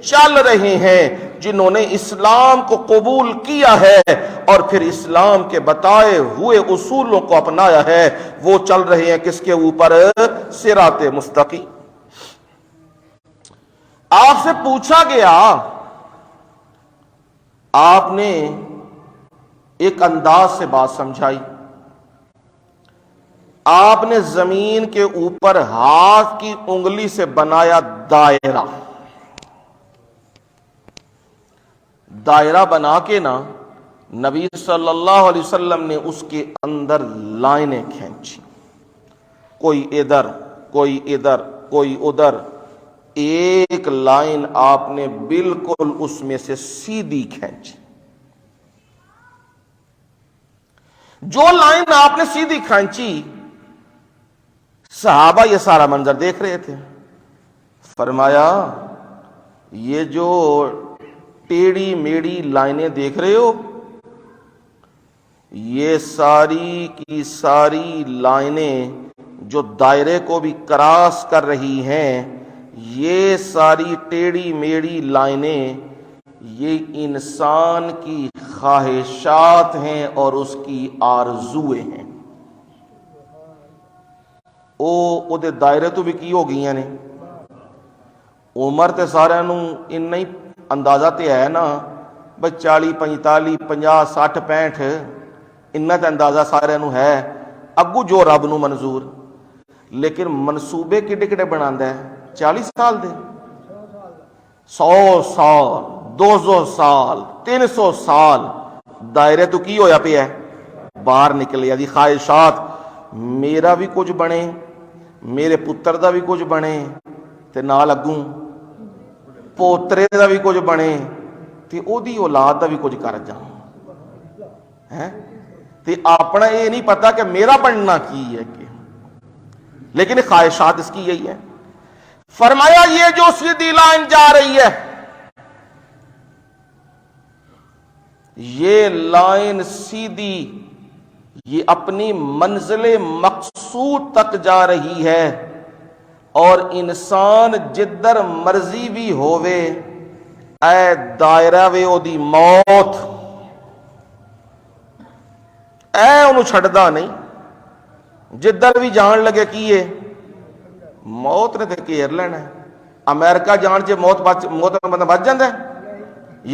چل رہے ہیں، جنہوں نے اسلام کو قبول کیا ہے اور پھر اسلام کے بتائے ہوئے اصولوں کو اپنایا ہے، وہ چل رہے ہیں کس کے اوپر؟ صراط مستقیم۔ آپ سے پوچھا گیا، آپ نے ایک انداز سے بات سمجھائی، آپ نے زمین کے اوپر ہاتھ کی انگلی سے بنایا دائرہ، دائرہ بنا کے نا نبی صلی اللہ علیہ وسلم نے اس کے اندر لائنیں کھینچی، کوئی ادھر کوئی ادھر کوئی ادھر، ایک لائن آپ نے بالکل اس میں سے سیدھی کھینچی۔ جو لائن آپ نے سیدھی کھینچی، صحابہ یہ سارا منظر دیکھ رہے تھے، فرمایا یہ جو ٹیڑھی میڑھی لائنیں دیکھ رہے ہو، یہ ساری کی ساری لائنیں جو دائرے کو بھی کراس کر رہی ہیں، یہ ساری ٹیڑھی میڑھی لائنیں یہ انسان کی خواہشات ہیں اور اس کی آرزویں ہیں۔ او دے دائرے تو بھی کی ہو گئی نے۔ عمر تے سارے نو انہی اندازہ تے ہے نا، بھئی 40 45 50 60 65 انہا تے اندازہ سارے نو ہے اگو جو رب نو منظور، لیکن منصوبے کڈے کڈے بناندا ہے؟ 40 سال دے، 100 سال، 200 سال، 300 سال، دائرے تو کی ہویا پہ ہے؟ باہر نکلیا دی خواہشات، میرا بھی کچھ بنے، میرے پتر دا بھی کچھ بنے، تے نال اگوں پوترے دا بھی کچھ بنے، تے او دی اولاد دا بھی کچھ کر جاؤں، تے اپنا یہ نہیں پتا کہ میرا بننا کی ہے کہ، لیکن خواہشات اس کی یہی ہے۔ فرمایا یہ جو سیدھی لائن جا رہی ہے، یہ لائن سیدھی یہ اپنی منزل مقصود تک جا رہی ہے، اور انسان جدر مرضی بھی ہووے اے دائرہ وے او دی موت، اے انہوں چھڑدا نہیں، جدر بھی جان لگے کیے موت نے تے گھیر لینا ہے۔ امریکہ جان چے موت بندہ بچ جاندہ ہے؟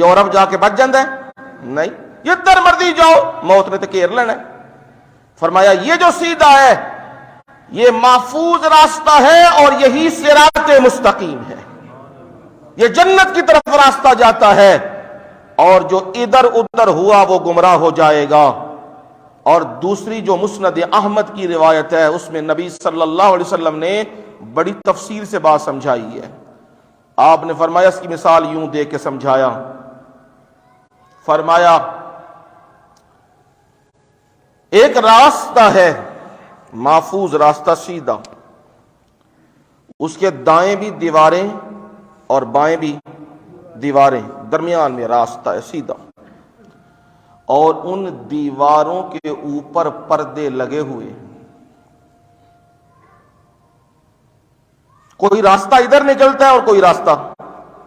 یورپ جا کے بچ جاندہ ہے؟ نہیں، جدھر مرضی جاؤ موت نے تے گھیر لینا ہے۔ فرمایا یہ جو سیدھا ہے یہ محفوظ راستہ ہے، اور یہی صراط مستقیم ہے، یہ جنت کی طرف راستہ جاتا ہے، اور جو ادھر ادھر ہوا وہ گمراہ ہو جائے گا۔ اور دوسری جو مسند احمد کی روایت ہے، اس میں نبی صلی اللہ علیہ وسلم نے بڑی تفصیل سے بات سمجھائی ہے۔ آپ نے فرمایا، اس کی مثال یوں دے کے سمجھایا، فرمایا ایک راستہ ہے محفوظ راستہ سیدھا، اس کے دائیں بھی دیواریں اور بائیں بھی دیواریں، درمیان میں راستہ ہے سیدھا، اور ان دیواروں کے اوپر پردے لگے ہوئے، کوئی راستہ ادھر نکلتا ہے اور کوئی راستہ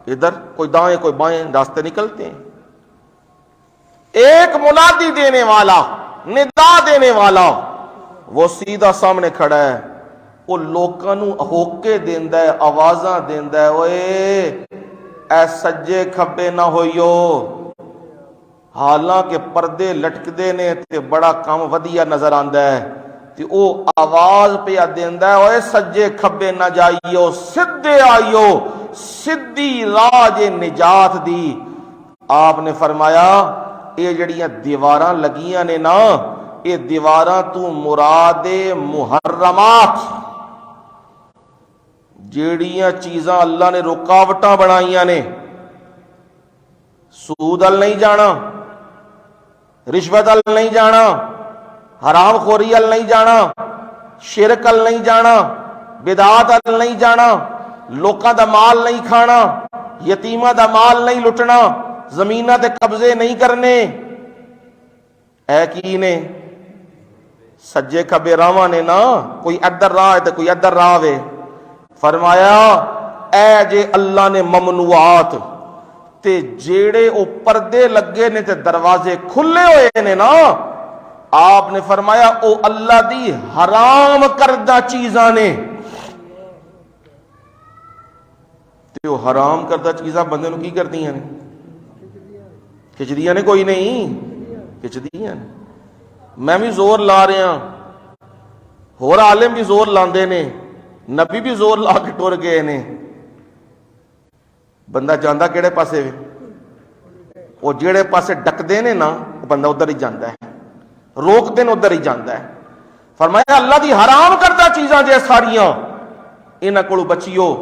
ادھر، کوئی دائیں کوئی بائیں راستے نکلتے ہیں۔ ایک منادی دینے والا، ندا دینے والا، وہ سیدھا سامنے کھڑا ہے، وہ لوکاں نو ہوکے دیندا ہے، آوازاں دیندا ہے، اوئے اے سجے کھبے نہ ہوئیو، حالانکہ پردے لٹکدے نے تے بڑا کام ودیا نظر آندا ہے، تے او آواز پہ دیندا ہے، اوئے سجے کھبے نہ جائیو، سدھے آئیو، سدھی راہ نجات دی۔ آپ نے فرمایا یہ جڑیاں دیواراں لگیاں نے نا، یہ دیواراں تو مراد محرمات، جیڑیاں چیزاں اللہ نے رکاوٹاں بنائیاں نے، سود ال نہیں جانا، رشوت ال نہیں جانا، حرام خوری ال نہیں جانا، شرک ال نہیں جانا، بدعات ال نہیں جانا، لوکاں دا مال نہیں کھانا، یتیماں دا مال نہیں لٹنا، زمیناں تے قبضے نہیں کرنے، اے کی نے سجے کھبے راواں نے نا، کوئی ادھر راہ ہے تے کوئی ادھر راہ ہے۔ فرمایا اے جے اللہ نے ممنوعات تے جیڑے او پردے لگے نے تے دروازے کھلے ہوئے نے نا، آپ نے فرمایا او اللہ دی حرام کردہ چیزاں نے، تے او حرام کردہ چیزاں بندے نو کی کرتی ہیں؟ کھچ دیاں نے، کوئی نہیں کھچ دیاں نے۔ میں بھی زور لا رہا ہوں، ہور عالم بھی زور لاندے نے، نبی بھی زور لا کے ٹر گئے نے، بندہ جاندہ کیڑے پاسے وے؟ وہ جیڑے پاسے ڈک دے نے نا، بندہ ادھر ہی جاندہ ہے، روک دین ادھر ہی جاندہ ہے۔ فرمایا اللہ دی حرام کردہ چیزاں جے ساریاں انہاں کولوں بچیو،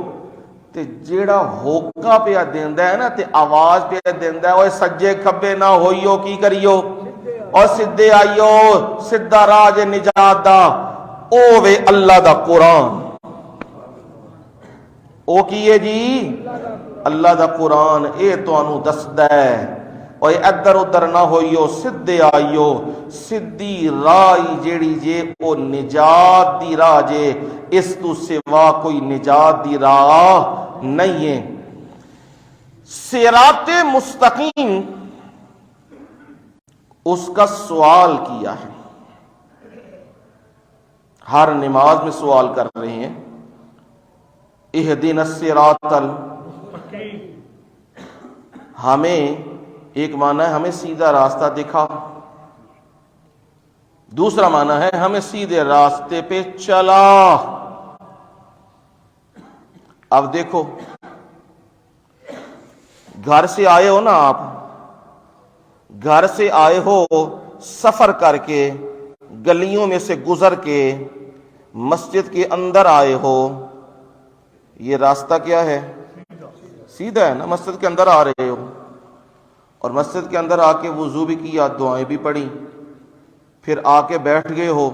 تے جیڑا ہوکا پہ دیندا ہے نا تے آواز پہ دیندا ہے، اوے سجے کھبے نہ ہوئیو، کی کریو، اور سدھے آئیو، سدھا راج نجات دا، او وے اللہ دا قرآن، او کیے جی اللہ دا قرآن، اے تو انو دسدا ہے، اوے ادھر ادھر نہ ہوئیو سدھے آئیو سدھی راہ جیڑی جے او نجات دی راہ جے اس تو سوا کوئی نجات دی راہ نہیں ہے صراط مستقیم اس کا سوال کیا ہے ہر نماز میں سوال کر رہے ہیں اہدنا الصراط ہمیں ایک معنی ہے ہمیں سیدھا راستہ دکھا دوسرا معنی ہے ہمیں سیدھے راستے پہ چلا اب دیکھو گھر سے آئے ہو نا آپ گھر سے آئے ہو سفر کر کے گلیوں میں سے گزر کے مسجد کے اندر آئے ہو یہ راستہ کیا ہے سیدھا ہے نا مسجد کے اندر آ رہے ہو اور مسجد کے اندر آ کے وضو بھی کیا دعائیں بھی پڑھی پھر آ کے بیٹھ گئے ہو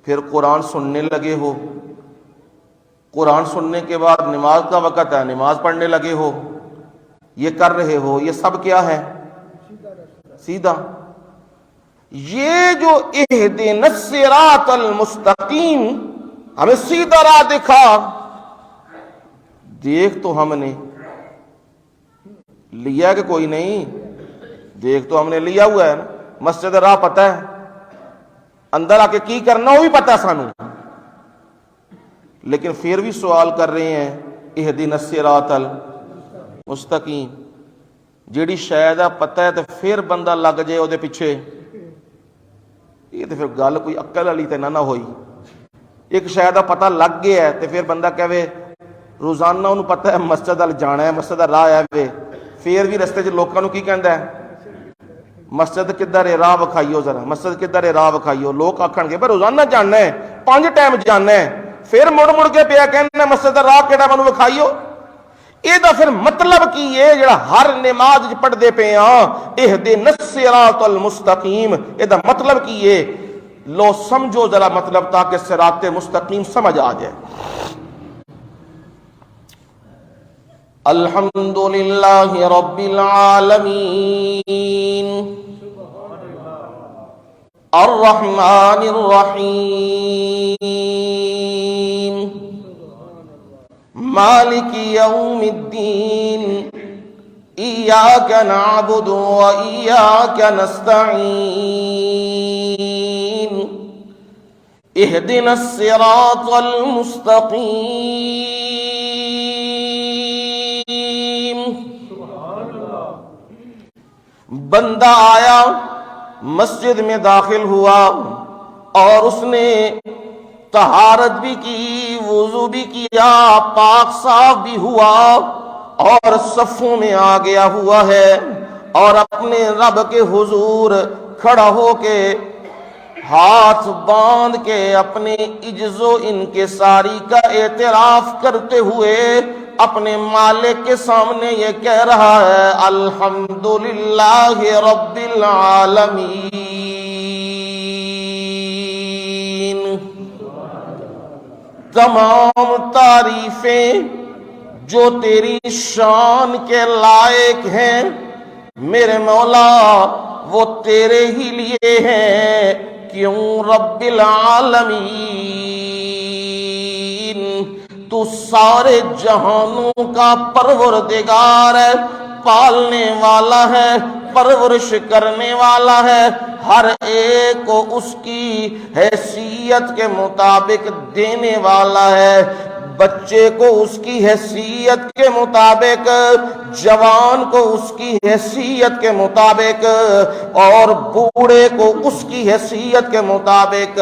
پھر قرآن سننے لگے ہو قرآن سننے کے بعد نماز کا وقت ہے نماز پڑھنے لگے ہو یہ کر رہے ہو یہ سب کیا ہے سیدھا یہ جو اہدنا الصراط المستقیم ہمیں سیدھا راہ دکھا دیکھ تو ہم نے لیا کہ کوئی نہیں دیکھ تو ہم نے لیا ہوا ہے نا مسجد راہ پتہ ہے اندر آ کے کی کرنا وہ بھی پتہ ہے سانو لیکن پھر بھی سوال کر رہے ہیں اہدنا الصراط المستقیم جیڑی شاید پتہ ہے تو پھر بندہ لگ جائے وہ پیچھے یہ تو پھر گل کوئی عقل والی تے نہ ہوئی ایک شاید پتہ لگ گیا ہے تو پھر بندہ کہے روزانہ انہوں پتہ ہے مسجد ال جانا ہے مسجد دا راہ ہے پھر بھی رستے چ لوکاں نوں کی کہندا ہے مسجد کدھر ہے راہ وکھائیو ذرا مسجد کدھر ہے راہ وکھائیو لوگ آکھن گے پر روزانہ جاننا ہے 5 ٹائم جاننا ہے پھر مڑ مڑ کے پیا کہنا مسجد دا راہ کیڑا مینوں وکھائیو یہ دا پھر مطلب کی ہے جڑا ہر نماز پڑھ دے پے ہاں اہدنا الصراط المستقیم یہ دا مطلب کی ہے لو سمجھو ذرا مطلب تاکہ صراط مستقیم سمجھ آ جائے الحمدللہ رب العالمین الرحمن الرحیم مالک یوم الدین ایاک نعبد و ایاک نستعین اہدنا الصراط المستقیم بندہ آیا مسجد میں داخل ہوا اور اس نے طہارت بھی کی وضو بھی کیا پاک صاف بھی ہوا اور صفوں میں آ گیا ہوا ہے اور اپنے رب کے حضور کھڑا ہو کے ہاتھ باندھ کے اپنے عجز و انکساری کا اعتراف کرتے ہوئے اپنے مالک کے سامنے یہ کہہ رہا ہے الحمدللہ رب العالمین تمام تعریفیں جو تیری شان کے لائق ہیں میرے مولا وہ تیرے ہی لیے ہیں کیوں رب العالمین تو سارے جہانوں کا پروردگار ہے پالنے والا ہے پرورش کرنے والا ہے ہر ایک کو اس کی حیثیت کے مطابق دینے والا ہے بچے کو اس کی حیثیت کے مطابق جوان کو اس کی حیثیت کے مطابق اور بوڑھے کو اس کی حیثیت کے مطابق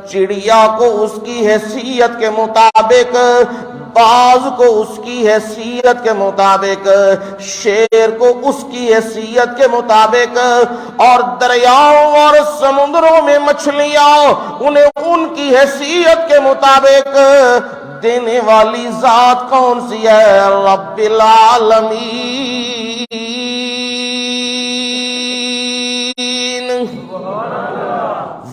چڑیا کو اس کی حیثیت کے مطابق باز کو اس کی حیثیت کے مطابق شیر کو اس کی حیثیت کے مطابق اور دریاؤں اور سمندروں میں مچھلیاں انہیں ان کی حیثیت کے مطابق دینے والی ذات کون سی ہے رب العالمین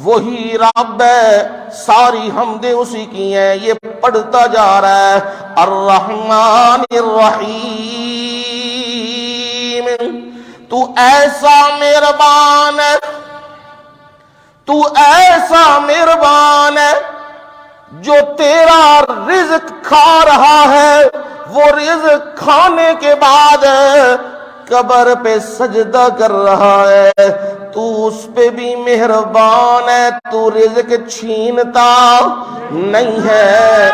وہی رب ہے ساری حمدیں اسی کی ہیں یہ پڑھتا جا رہا ہے الرحمن الرحیم تو ایسا مہربان ہے، تو ایسا مہربان ہے، جو تیرا رزق کھا رہا ہے، وہ رزق کھانے کے بعد قبر پہ سجدہ کر رہا ہے، تو اس پہ بھی مہربان ہے، تو رزق چھینتا نہیں ہے،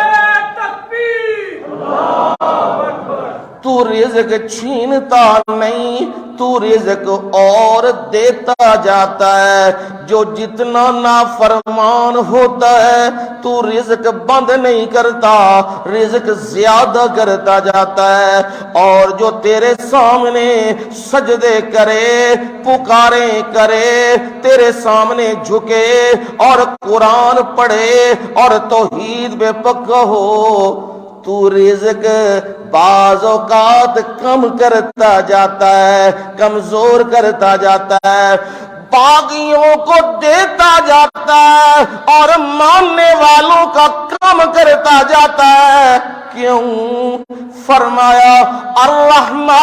تو رزق چھینتا نہیں، تو رزق اور دیتا جاتا ہے۔ جو جتنا نافرمان ہوتا ہے تو رزق بند نہیں کرتا، رزق زیادہ کرتا جاتا ہے، اور جو تیرے سامنے سجدے کرے، پکاریں کرے، تیرے سامنے جھکے اور قرآن پڑھے اور توحید پہ پکا ہو، تو رزق بعض اوقات کم کرتا جاتا ہے، کمزور کرتا جاتا ہے، باغیوں کو دیتا جاتا ہے اور ماننے والوں کا کم کرتا جاتا ہے۔ کیوں؟ فرمایا الرحمن،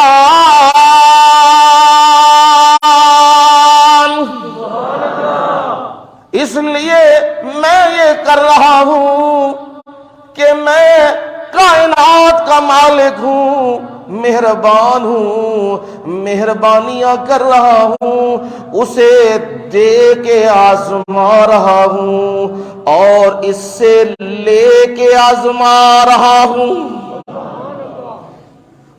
اس لیے میں یہ کر رہا ہوں کہ میں کائنات کا مالک ہوں، مہربان ہوں، مہربانیاں کر رہا ہوں، اسے دے کے آزما رہا ہوں اور اس سے لے کے آزما رہا ہوں۔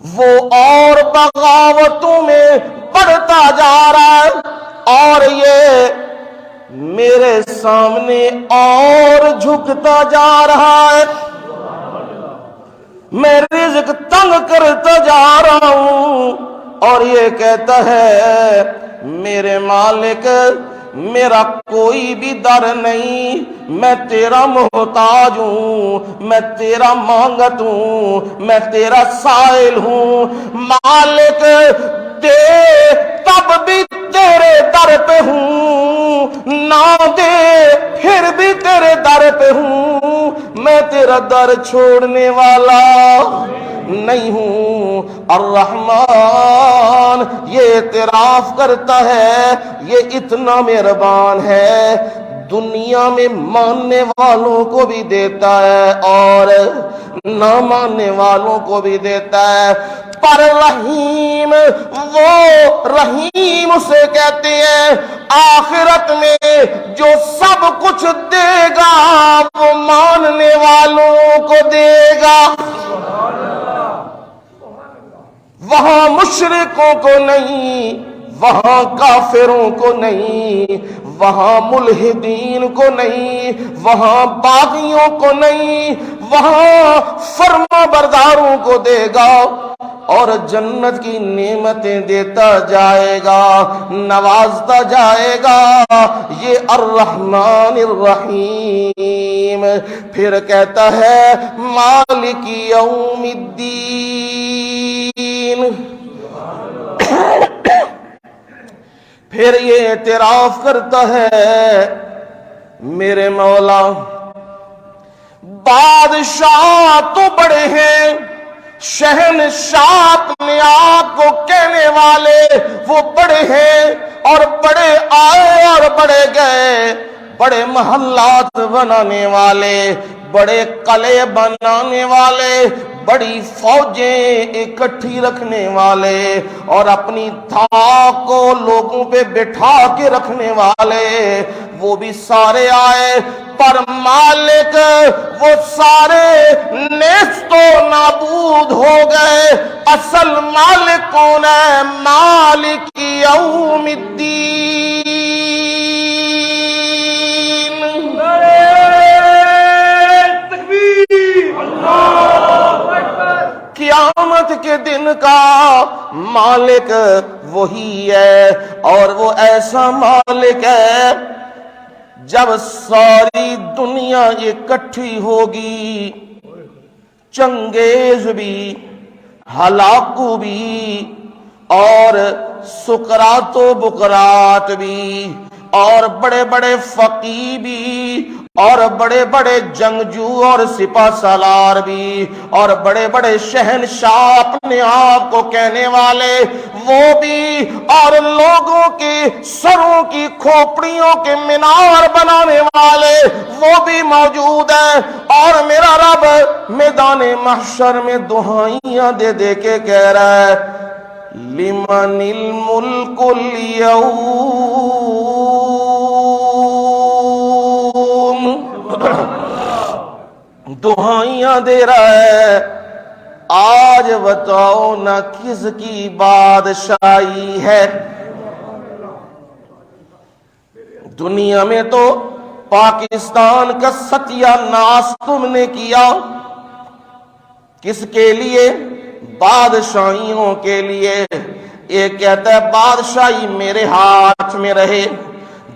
وہ اور بغاوتوں میں بڑھتا جا رہا ہے اور یہ میرے سامنے اور جھکتا جا رہا ہے، میں رزق تنگ کرتا جا رہا ہوں اور یہ کہتا ہے میرے مالک میرا کوئی بھی در نہیں، میں تیرا محتاج ہوں، میں تیرا مانگت ہوں، میں تیرا سائل ہوں، مالک دے تب بھی تیرے در پہ ہوں، نہ دے پھر بھی تیرے در پہ ہوں، میں تیرا در چھوڑنے والا نہیں ہوں۔ الرحمن یہ اعتراف کرتا ہے، یہ اتنا مہربان ہے، دنیا میں ماننے والوں کو بھی دیتا ہے اور نہ ماننے والوں کو بھی دیتا ہے، پر رحیم، وہ رحیم اسے کہتے ہیں آخرت میں جو سب کچھ دے گا وہ ماننے والوں کو دے گا، وہاں مشرکوں کو نہیں، وہاں کافروں کو نہیں، وہاں ملحدین کو نہیں، وہاں باغیوں کو نہیں، وہاں فرما برداروں کو دے گا اور جنت کی نعمتیں دیتا جائے گا، نوازتا جائے گا، یہ الرحمن الرحیم۔ پھر کہتا ہے مالک یوم الدین، پھر یہ اعتراف کرتا ہے میرے مولا بادشاہ تو بڑے ہیں، شہنشاہ اپنے آپ کو کہنے والے وہ بڑے ہیں، اور بڑے آئے اور بڑے گئے، بڑے محلات بنانے والے، بڑے قلعے بنانے والے، بڑی فوجیں اکٹھی رکھنے والے اور اپنی دھاک کو لوگوں پہ بٹھا کے رکھنے والے، وہ بھی سارے آئے، پر مالک وہ سارے نیست و نابود ہو گئے۔ اصل مالک کون ہے؟ مالک یوم الدین۔ قیامت کے دن کا مالک وہی ہے، اور وہ ایسا مالک ہے جب ساری دنیا اکٹھی ہوگی، چنگیز بھی، ہلاکو بھی، اور سکرات و بکرات بھی، اور بڑے بڑے فقی بھی، اور بڑے بڑے جنگجو اور سپہ سالار بھی، اور بڑے بڑے شہنشاہ اپنے آپ کو کہنے والے وہ بھی، اور لوگوں کے سروں کی کھوپڑیوں کے مینار بنانے والے وہ بھی موجود ہیں۔ اور میرا رب میدان محشر میں دہائیاں دے دے کے کہہ رہا ہے لمن الملک اليوم، دہائیاں دے رہا ہے آج بتاؤ نہ کس کی بادشاہی ہے۔ دنیا میں تو پاکستان کا ستیہ ناش تم نے کیا، کس کے لیے؟ بادشاہیوں کے لیے۔ ایک کہتا ہے بادشاہی میرے ہاتھ میں رہے،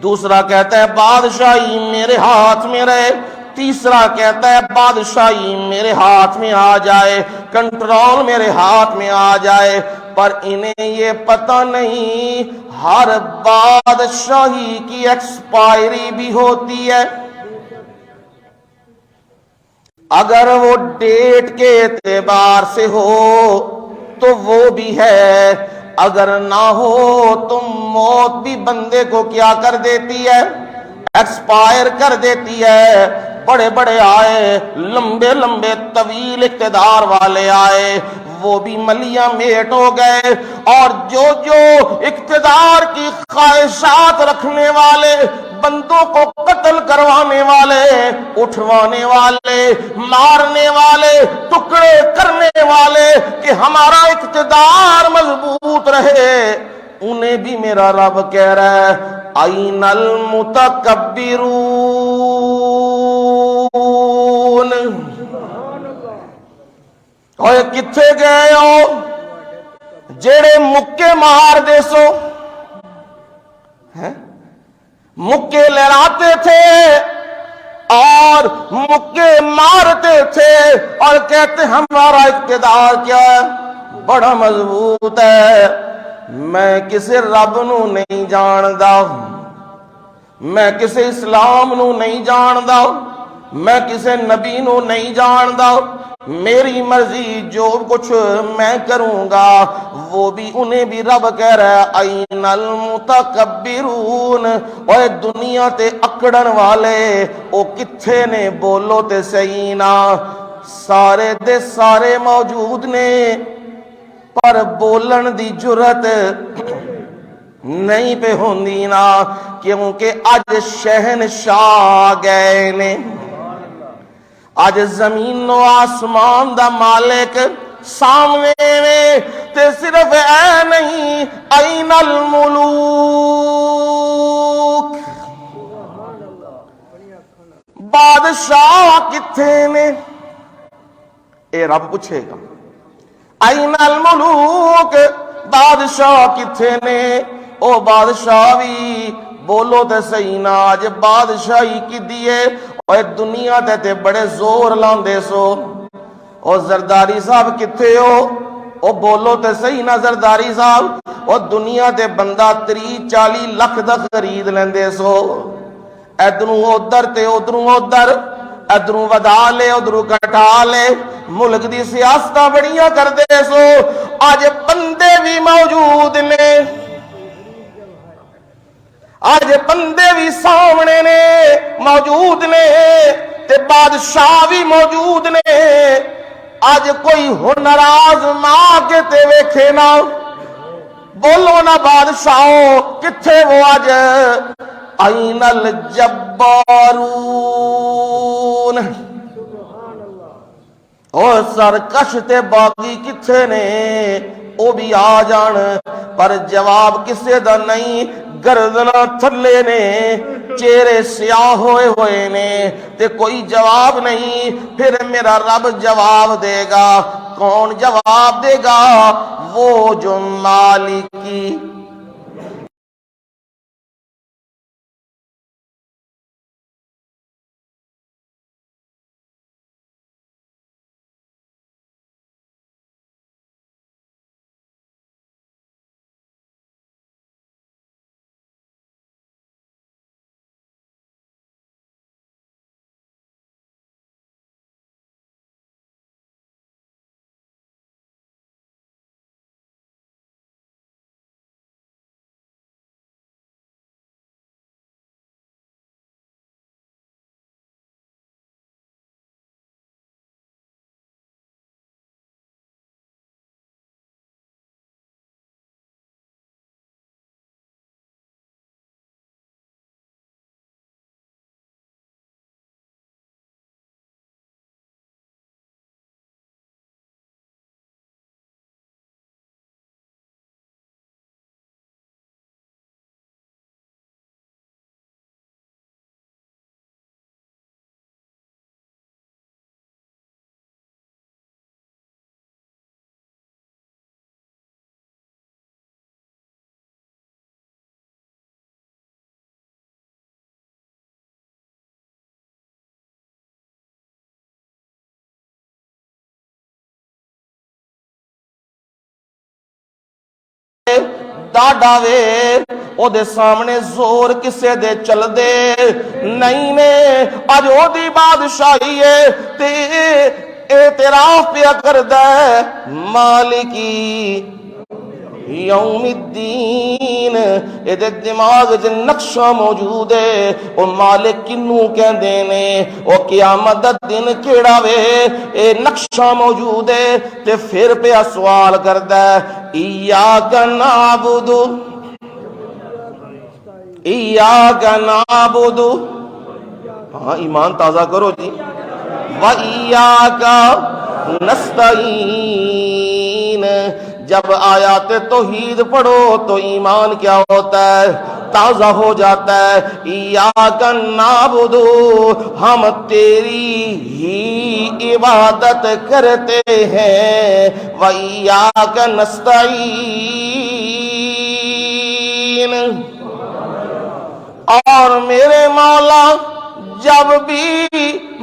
دوسرا کہتا ہے بادشاہی میرے ہاتھ میں رہے، تیسرا کہتا ہے بادشاہی میرے ہاتھ میں آ جائے، کنٹرول میرے ہاتھ میں آ جائے۔ پر انہیں یہ پتہ نہیں ہر بادشاہی کی ایکسپائری بھی ہوتی ہے۔ اگر وہ ڈیٹ کے اعتبار سے ہو تو وہ بھی ہے، اگر نہ ہو تو موت بھی بندے کو کیا کر دیتی ہے؟ ایکسپائر کر دیتی ہے۔ بڑے بڑے آئے، لمبے لمبے طویل اقتدار والے آئے، وہ بھی ملیاں میٹ ہو گئے، اور جو جو اقتدار کی خواہشات رکھنے والے، بندوں کو قتل کروانے والے، اٹھوانے والے، مارنے والے، ٹکڑے کرنے والے کہ ہمارا اقتدار مضبوط رہے، انہیں بھی میرا رب کہہ رہا ہے این المتکبرون، اوے کتھے گئے ہو جیڑے مکے مار دے سو، مکے لہراتے تھے اور مکے مارتے تھے اور کہتے ہمارا اقتدار کیا ہے؟ بڑا مضبوط ہے۔ میں کسی رب نو نہیں جاندا، میں کسی اسلام نو نہیں جاندا، میں کسی نبی نو نہیں جاندا، میری مرضی جو کچھ میں کروں گا وہ بھی انہیں بھی رب کہہ رہا ہے این المتکبرون، اور دنیا تے اکڑن والے او کتھے نے؟ بولو تے صحیح نا، سارے دے سارے موجود نے پر بولن دی جرت نہیں پہ ہوندی نا، کیونکہ اج شہنشاہ گئے نے، اج زمین و آسمان دا مالک سامنے میں، تے صرف اے نہیں این الملوک، بادشاہ کتھے نے؟ اے رب پوچھے گا این الملوک، بادشاہ کتھے نے؟ او بادشاہ بھی بولو تے صحیح نا، آج بادشاہی کی دیئے اور دنیا تے بڑے زور لاندے سو۔ او زرداری صاحب کتھے ہو؟ او بولو تے صحیح نا زرداری صاحب، او دنیا تے بندہ 30-40 لکھ دا خرید لیندے سو، ادھروں ادھر تے ادھروں ادھر، ادھروں ودا لے ادھروں کٹا لے، ملک دی سیاستہ بڑیاں کر دے سو۔ آج بندے بھی موجود نے، آج بندے بھی سامنے نے موجود نے، تے بادشاہ بھی موجود نے۔ آج کوئی ہنر آزما کے تے ویکھے نا، بولو نا بادشاہوں کتھے وہ آج این الجبارون، اور سرکش تے باغی کتھے نے؟ او بھی آ جان، پر جواب کسے دا نہیں، گردنا تھلے نے، چہرے سیاہ ہوئے ہوئے نے، تے کوئی جواب نہیں۔ پھر میرا رب جواب دے گا، کون جواب دے گا؟ وہ جو مالکی ڈاڈا وے او دے سامنے زور کسے دے چل دے نہیں نے اج او دی بادشاہی ہے تے اعتراف پیا کردا ہے مالکی یوم الدین اے دے دماغ وچ نقشہ موجود ہے او مالک کنوں کہندے نے او قیامت دا دن کیڑا وے اے نقشہ موجود ہے تے پھر پیا سوال کردا ہے ایاک نعبد ایاک نعبد ہاں ایمان تازہ کرو جی وَإِيَّاكَ نَسْتَعِينُ جب آیات توحید پڑھو تو ایمان کیا ہوتا ہے تازہ ہو جاتا ہے ایاک نعبد ہم تیری ہی عبادت کرتے ہیں وَإِيَّاكَ نَسْتَعِينُ اور میرے مولا جب بھی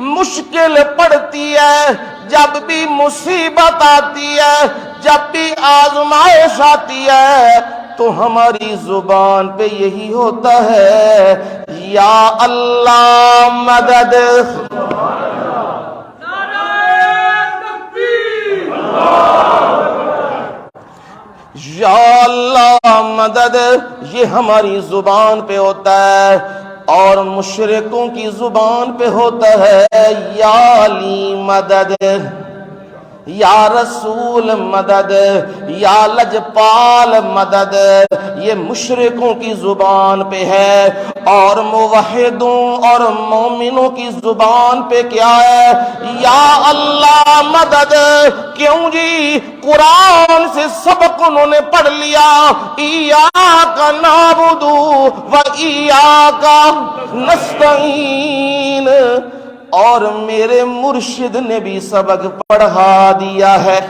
مشکل پڑتی ہے جب بھی مصیبت آتی ہے جب بھی آزمائش آتی ہے تو ہماری زبان پہ یہی ہوتا ہے یا اللہ مدد یا اللہ مدد یہ ہماری زبان پہ ہوتا ہے اور مشرکوں کی زبان پہ ہوتا ہے یا علی مدد یا رسول مدد یا لجپال مدد یہ مشرکوں کی زبان پہ ہے اور موحدوں اور مومنوں کی زبان پہ کیا ہے یا اللہ مدد کیوں جی قرآن سے سبق انہوں نے پڑھ لیا ایاک نعبد و ایاک نستعین اور میرے مرشد نے بھی سبق پڑھا دیا ہے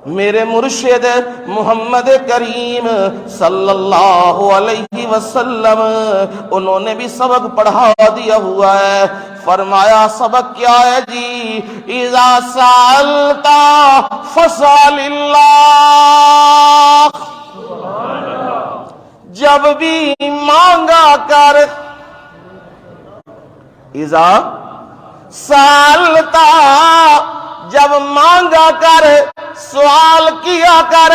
میرے مرشد محمد کریم صلی اللہ علیہ وسلم انہوں نے بھی سبق پڑھا دیا ہوا ہے فرمایا سبق کیا ہے جی اذا سألتا فسأل اللہ جب بھی مانگا کر اذا سالتا جب مانگا کر سوال کیا کر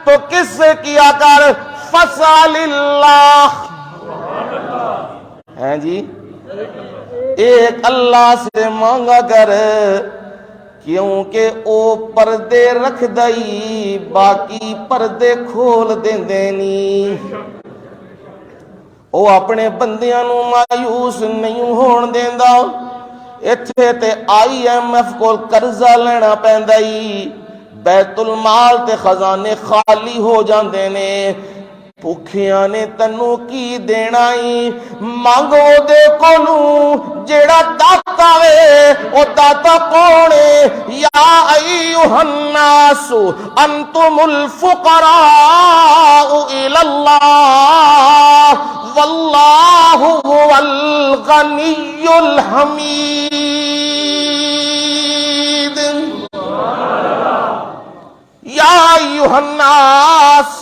تو کس سے کیا کر فسأل اللہ ہیں جی ایک اللہ سے مانگا کر کیونکہ او پردے رکھ دئی باقی پردے کھول دیں دینی او اپنے بندیاں نو مایوس نہیں ہون دیندا ایتھے تے آئی ایم ایف کول قرضہ لینا پیندا ای بیت المال تے خزانے خالی ہو جاندے نے بھوکھیاں نے تنوں کی دینا ای مانگو دے کولوں جیڑا داتا وے او داتا کونے یا ایھا الناس انتم الفقراء الی اللہ واللہ هو الغنی الحمید یا ایھا الناس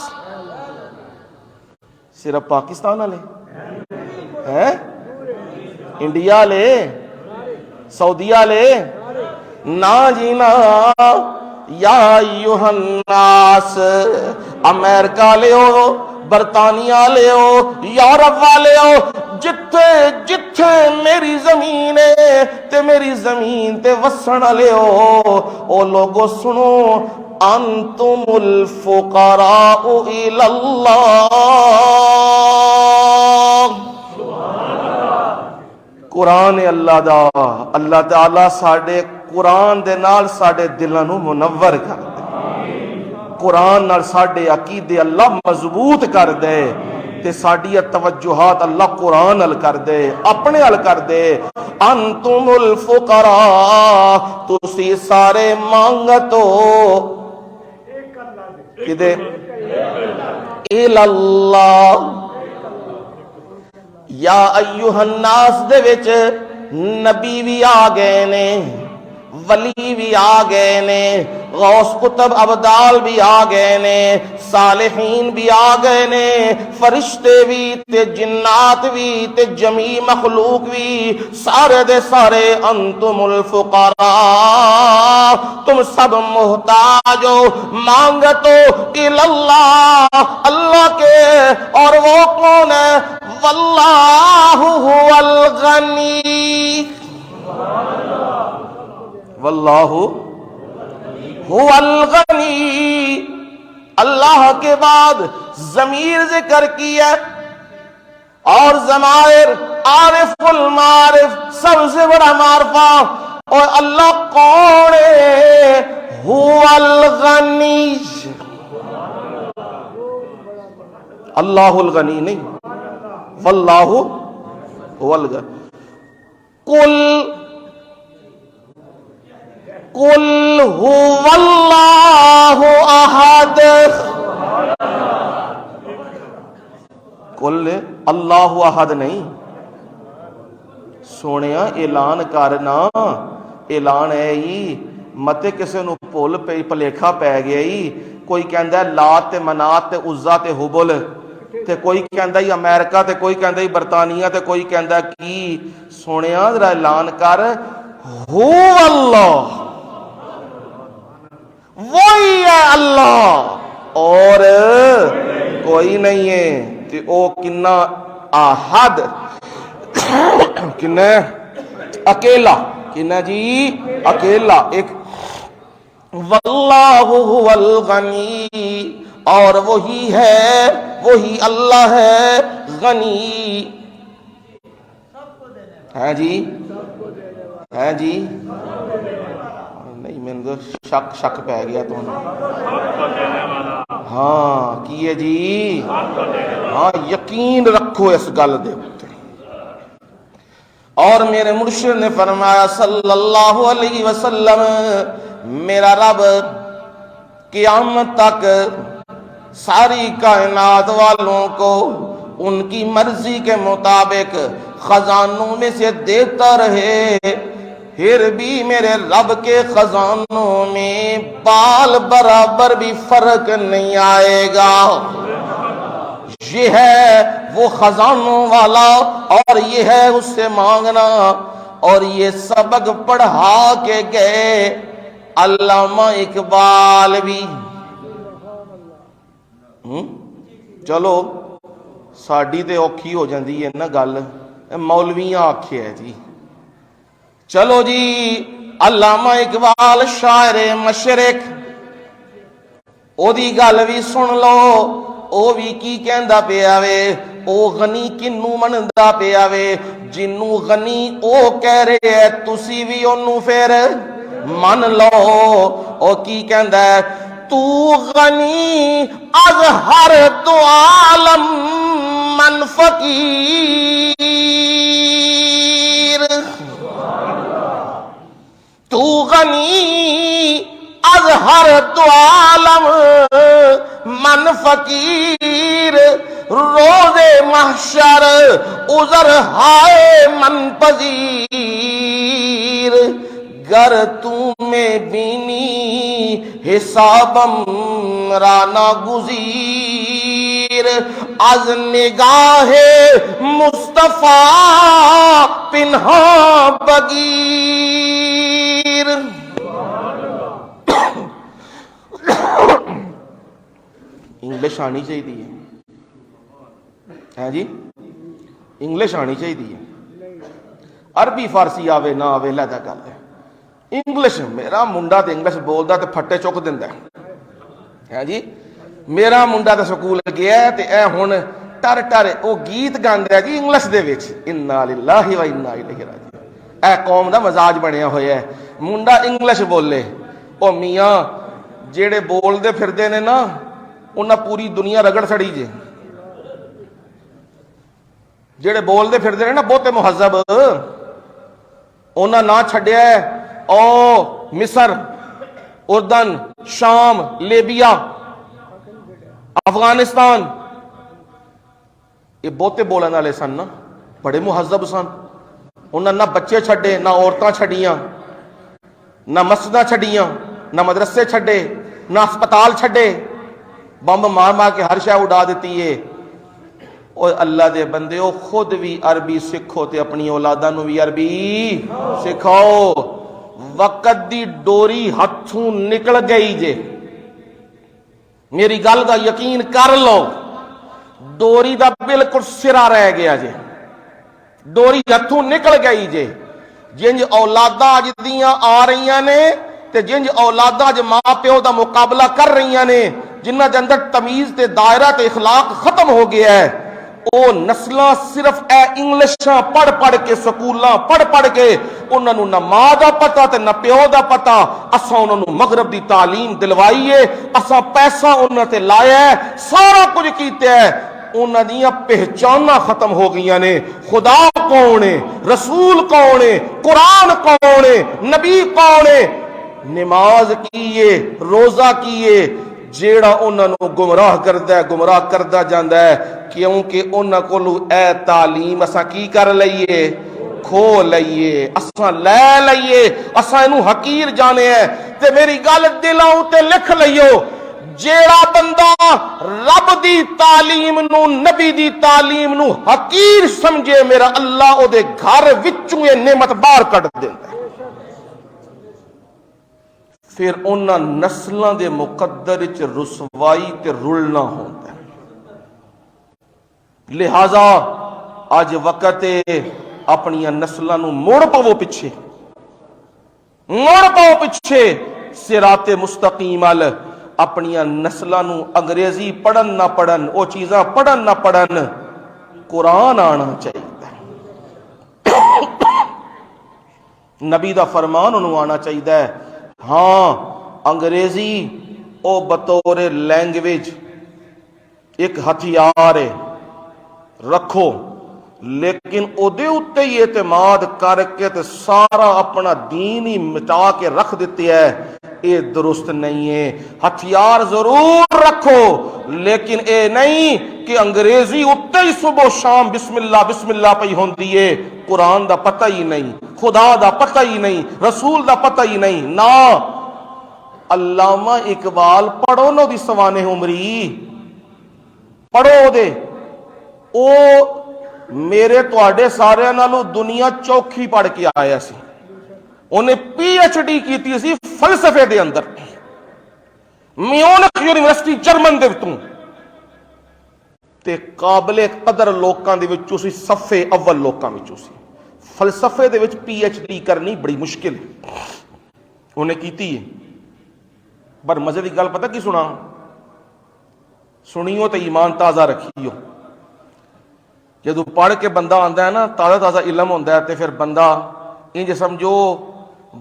صرف پاکستان والے ہیں انڈیا لے سعودیہ لے نا جی نا یا ایھا الناس امریکہ لے ہو برطانیہ لے ہو یورپ والے ہو جتھے جتھے میری زمین ہے تے میری زمین تے وسن لے ہو او لوگو سنو انتم الفقراء الی اللہ قرآن اللہ دا اللہ تعالی ساڈے قرآن دے نال ساڈے دلاں نو منور کر دے قرآن نال ساڈے عقیدے اللہ مضبوط کر دے تے ساڈی توجہات اللہ قرآن نال کر دے اپنے نال کر دے انتم الفقراء تسی سارے مانگتو کدے اللہ یا ایھا الناس دے وچ نبی بھی آ گئے نے ولی بھی آ گئے نے، غوث قطب ابدال بھی آ گئے نے، صالحین بھی آ گئے نے، فرشتے بھی تے جنات بھی تے جمی مخلوق بھی، سارے دے سارے انتم الفقراء، تم سب محتاج ہو، مانگتو اللہ اللہ کے، اور وہ کون ہے؟ واللہ هو الغنی، واللہ هو الغنی۔ اللہ کے بعد ضمیر ذکر کیا اور ضمائر عارف المعارف سب سے بڑا معرفہ، اور اللہ کون ہے؟ هو الغنی، اللہ الغنی نہیں، واللہ هو الغنی۔ قل هو اللہ احد، قل اللہ احد نہیں، سونیا اعلان کرنا، اعلان ہے ہی متے کسے نو بھول پئی پلیکھا پی گیا ہی، کوئی کہندا ہے لات تے منات تے عزا تے حبل، تے کوئی کہندا ہے امریکہ، تے کوئی کہندا ہے برطانیہ، تے کوئی کہندا ہے کی، سونیا ذرا اعلان کر ہو اللہ، وہی ہے اللہ اور کوئی نہیں ہے، تے او کنا احد، کنا اکیلا، کنا جی اکیلا ایک، واللہ هو الغنی، اور وہی ہے، وہی اللہ ہے غنی، ہے جی، ہے جی، نہیں میں نے شک پہ گیا تو ہاں کی ہے جی، ہاں یقین رکھو اس گل دے اوپر۔ اور میرے مرشد نے فرمایا صلی اللہ علیہ وسلم، میرا رب قیامت تک ساری کائنات والوں کو ان کی مرضی کے مطابق خزانوں میں سے دیتا رہے، پھر بھی میرے رب کے خزانوں میں بال برابر بھی فرق نہیں آئے گا۔ یہ ہے وہ خزانوں والا، اور یہ ہے اس سے مانگنا، اور یہ سبق پڑھا کے گئے علامہ اقبال بھی۔ چلو ساڈی تے اوکھی ہو جاندی ہے نا گل، مولویاں آکھے ہے جی، چلو جی علامہ اقبال شاعر مشرق، او دی گل بھی سن لو، او بھی کی کہندا پیا وے، او غنی کنوں مندا پیا وے، جنوں غنی او کہہ رہے ہے تسی بھی اونوں پھر من لو، او کی کہندا ہے، تو غنی از ہر دو عالم من فقیر، تو غنی از ہر دو عالم من فقیر، روز محشر عذر ہائے من پذیر، گر تمہیں بینی حسابم رانا گزیر، از نگاہ مصطفیٰ پنہاں بگیر۔ انگلش آنی چاہیے ہے جی، انگلش آنی چاہیے، عربی فارسی آوے نہ آوے لہدا گل ہے، انگلش میرا منڈا تے انگلش بولدا تے پھٹے چک دیندا ہے جی، میرا منڈا تے سکول گیا تے اے ہن ٹر ٹر او گیت گاندا ہے جی انگلش دے وچ، انا للہ و انا الیہ راجعون، اے قوم دا مزاج بنیا ہویا ہے، منڈا انگلش بولے، او میاں جیڑے بول دے پھر دے نے نا انہاں پوری دنیا رگڑ سڑی جے، جیڑے بول دے پھر دے نے نا بہتے مہذب، انہاں نہ چھڈیا ہے او مصر، اردن، شام، لیبیا، افغانستان، یہ بہتے بولن والے سن نا، بڑے مہذب سن، انہاں نہ بچے چھڈے نہ عورتاں چھڈیاں، نہ مسجداں چھڈیاں، نہ مدرسے چھڈے، نہ ہسپتال چھڈے، بمب مار مار کے ہر شے اڑا دیتی ہے۔ اور اللہ دے بندے ہو، خود بھی عربی سکھو تے اپنی اولاداں نو بھی عربی سکھاؤ۔ وقت دی ڈوری ہتھوں نکل گئی جے، میری گل دا یقین کر لو، ڈوری دا بالکل سرا رہ گیا جے، ڈوری ہتھوں نکل گئی جے۔ جنج اولاداں اج دیاں آ رہی نے تے جنج اولاداں اج ماں پیو دا مقابلہ کر رہی نے، جنہ دے اندر تمیز تے دائرہ تے اخلاق ختم ہو گیا ہے، او نسلاں صرف اے انگلشاں پڑھ پڑھ کے، سکولاں پڑھ پڑھ کے، انہاں نوں نہ ماں دا پتہ تے نہ پیو دا پتہ۔ اساں انہاں نوں مغرب دی تعلیم دلوائی ہے، اساں پیسہ انہاں تے لایا ہے، سارا کچھ کیتا ہے، انہاں دیاں پہچاناں ختم ہو گئیاں نے۔ خدا کون ہے، رسول کون ہے، قرآن کون ہے، نبی کون ہے، نماز کیے، روزہ کیے، جیڑا انہاں نوں گمراہ کردا ہے، گمراہ کردا جاندا ہے، کیونکہ انہاں کولوں اے تعلیم اساں کی کر لئیے، کھو لئیے، اساں لے لئیے، اساں اینوں حقیر جانے ہیں۔ تے میری گل دلاں تے لکھ لئیو، جیڑا بندہ رب دی تعلیم نو، نبی دی تعلیم نو حقیر سمجھے، میرا اللہ او دے گھر وچوں یہ نعمت باہر کٹ دیندا ہے۔ پھر انہاں نسلاں دے مقدر وچ رسوائی تے رلنا ہوندا ہے۔ لہذا اج وقت اپنی نسلاں نو موڑ پو پیچھے، موڑ پو پیچھے، صراط مستقیم ال اپنی نسلاں نو انگریزی پڑھن نہ پڑھن، او چیزاں پڑھن نہ پڑھن، قرآن آنا چاہیے، نبی دا فرمان انہوں آنا چاہیے۔ ہاں انگریزی او بطور لینگویج ایک ہتھیار ہے، رکھو، لیکن او دے اتے ہی اعتماد کر کے تے سارا اپنا دین ہی مٹا کے رکھ دیتے ہے، اے درست نہیں ہے۔ ہتھیار ضرور رکھو، لیکن اے نہیں کہ انگریزی اتے ہی صبح و شام بسم اللہ پہ ہوندی ہے، قرآن دا پتہ ہی نہیں، خدا دا پتہ ہی نہیں، رسول دا پتہ ہی نہیں۔ نا، علامہ اقبال پڑھو نو دی سوانے عمری، پڑھو دے، او میرے تواڈے سارے نالوں دنیا چوکھی پڑھ کے آیا سی، انہیں پی ایچ ڈی کی سی فلسفے دے اندر، میونخ یونیورسٹی جرمن دے وچوں، تے قابل قدر لوکاں دے وچوں سی، صفے اول لوکاں وچوں سی۔ فلسفے دے وچ پی ایچ ڈی کرنی بڑی مشکل ہے، انہیں کیتی ہے۔ پر مزے دی گل پتہ کی سنا، سنیو تے ایمان تازہ رکھیو۔ جدو پڑھ کے بندہ آندا ہے نا، تازہ تازہ علم ہوندا ہے، تے پھر بندہ انج سمجھو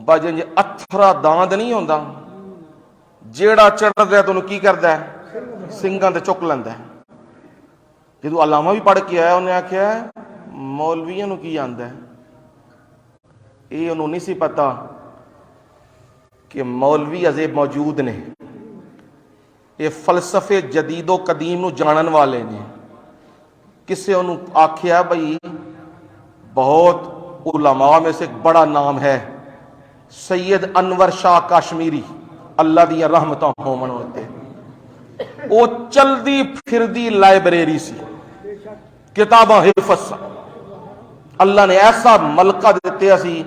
بجنج اتھرا داند نہیں ہوندا، جیڑا چڑھدا ہے تو انہوں کی کردا ہے، سنگاں تے چک لیندا ہے۔ جدو علامہ بھی پڑھ کے آیا، انہیں آکھیا مولویاں نو کی آندا ہے، یہ انہوں نہیں سی پتا کہ مولوی عزیب موجود نے، یہ فلسفے جدید و قدیم نو جانن والے نے۔ کسے انہوں آکھیا بھئی بہت علماء میں سے ایک بڑا نام ہے سید انور شاہ کاشمیری، اللہ دیا رحمتاں ہومن ہوتے، وہ چل دی پھر دی لائبریری سی، کتاباں حفظ، اللہ نے ایسا ملکہ دیتے سی،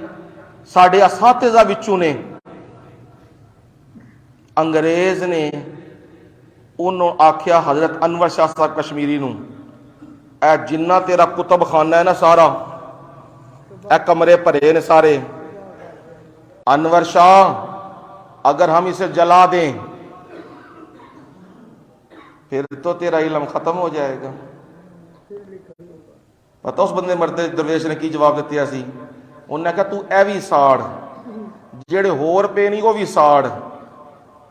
ساڑھے اساتذہ وچوں نے، انگریز نے انہوں آکھیا حضرت انور شاہ صاحب کشمیری نو، اے جنہ تیرا کتب خانہ ہے نا سارا، اے کمرے پرے نے سارے، انور شاہ اگر ہم اسے جلا دیں پھر تو تیرا علم ختم ہو جائے گا۔ پتہ اس بندے مرتے درویش نے کی جواب دیتے اسی، انہوں نے کہا تو اے بھی ساڑ، جیڑے ہور پہ نہیں وہ بھی ساڑ،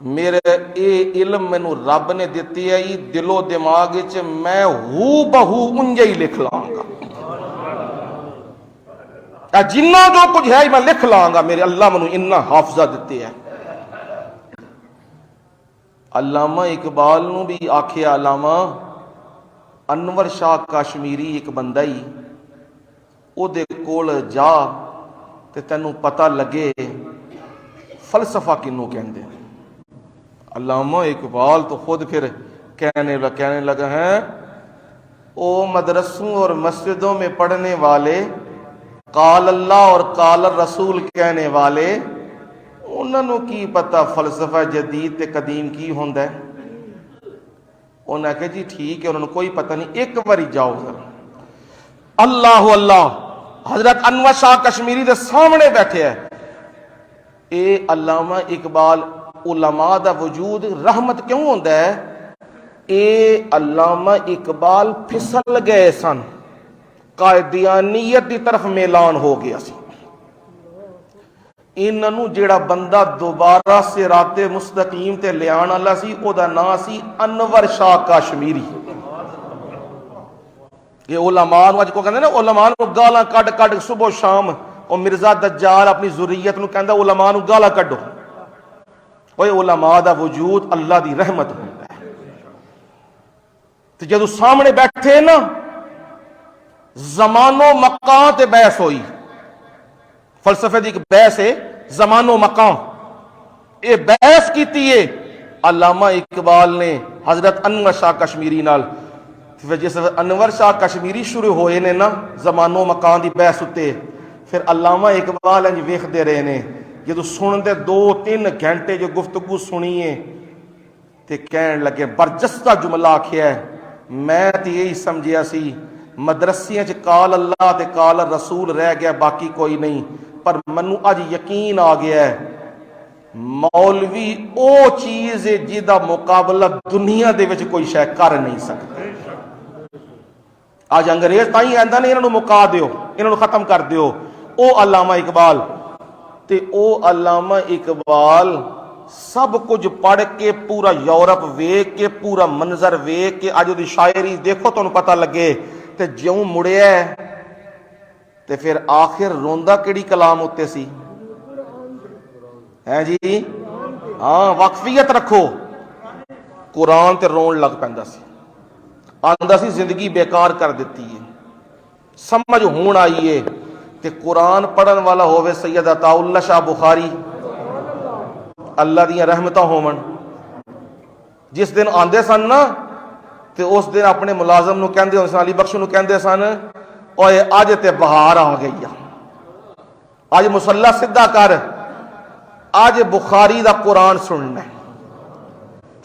میرے اے علم میں نو رب نے دیتی ہے، دل و دماغ چ میں ہو بہو انجے ہی لکھ لاؤں گا، جنہ جو کچھ ہے میں لکھ لاؤں گا، میرے اللہ منو انہ حافظہ دیتے ہیں۔ علامہ اقبال نو بھی آکھیا علامہ انور شاہ کاشمیری ایک بندہ ہی، او دے کول جا تے تینوں پتہ لگے فلسفہ کنوں کہندے ہیں؟ علامہ اقبال تو خود پھر کہنے لگا ہے او مدرسوں اور مسجدوں میں پڑھنے والے، قال اللہ اور قال الرسول کہنے والے، انہوں نے کی پتہ فلسفہ جدید تے قدیم کی ہوندا ہے؟ انہوں نے کہا جی ٹھیک ہے، انہوں نے کوئی پتہ نہیں، ایک باری جاؤ ذرا اللہ اللہ حضرت انور شاہ کشمیری دے سامنے بیٹھے ہے، اے علامہ اقبال علماء دا وجود رحمت کیوں ہوندا ہے؟ اے علامہ اقبال پھسل گئے سن، قائدیانیت دی طرف میلان ہو گیا سی، انہوں جیڑا بندہ دوبارہ صراط مستقیم تے لیان والا سی او دا نام سی انور شاہ کشمیری۔ یہ علماء نو اج کو کہندے نا، علماء نو گالاں کڈ کڈ صبح و شام، او مرزا دجال اپنی ذریت نو کہندا علماء نو گالاں کڈو۔ اوے علماء دا وجود اللہ دی رحمت ہوندا ہے، تے جدوں سامنے بیٹھے نا زمان و مکان تے بحث ہوئی، فلسفے دی ایک بحث ہے زمان و مکان، یہ بحث کیتی ہے علامہ اقبال نے حضرت انور شاہ کشمیری نال۔ جس انور شاہ کشمیری شروع ہوئے نے نا زمان و مکان دی بحث اتے، پھر علامہ اقبال انج ویکھدے رہے نے، جدوں سنتے 2-3 گھنٹے جو گفتگو سنیے تے کہن لگے برجستہ جملہ آکھیا ہے، میں تے یہی سمجھیا سی مدرسیاں چ قال اللہ تے قال رسول رہ گیا، باقی کوئی نہیں، پر منو اج یقین آ گیا ہے مولوی او چیز ہے جدا مقابلہ دنیا دے وچ کوئی شے کر نہیں سکتا۔ آج انگریز تائیں آندا نہیں انہاں نوں مکا دیو، انہاں نوں ختم کر دیو، او علامہ اقبال تے او علامہ اقبال سب کچھ پڑھ کے پورا یورپ ویکھ کے پورا منظر ویکھ کے اج دی شاعری دیکھو تانوں پتہ لگے تے جیوں مڑیا ہے تے پھر آخر روندا کیڑی کلام ہوتے سی ہے جی؟ ہاں وقفیت رکھو، قرآن تے رون لگ پیندا سی، آندا سی زندگی بیکار کر دیتی ہے، سمجھ ہون آئیے کہ قرآن پڑھن والا ہوئے سید عطا اللہ شاہ بخاری اللہ دیاں رحمتاں ہومن، جس دن آندے سن نا تے اس دن اپنے ملازم نو کہندے سن، علی بخش نو کہندے سن اوئے اج تے بہار آ گئی ہے، اج مصلی سدھا کر، آج بخاری دا قرآن سننا ہے۔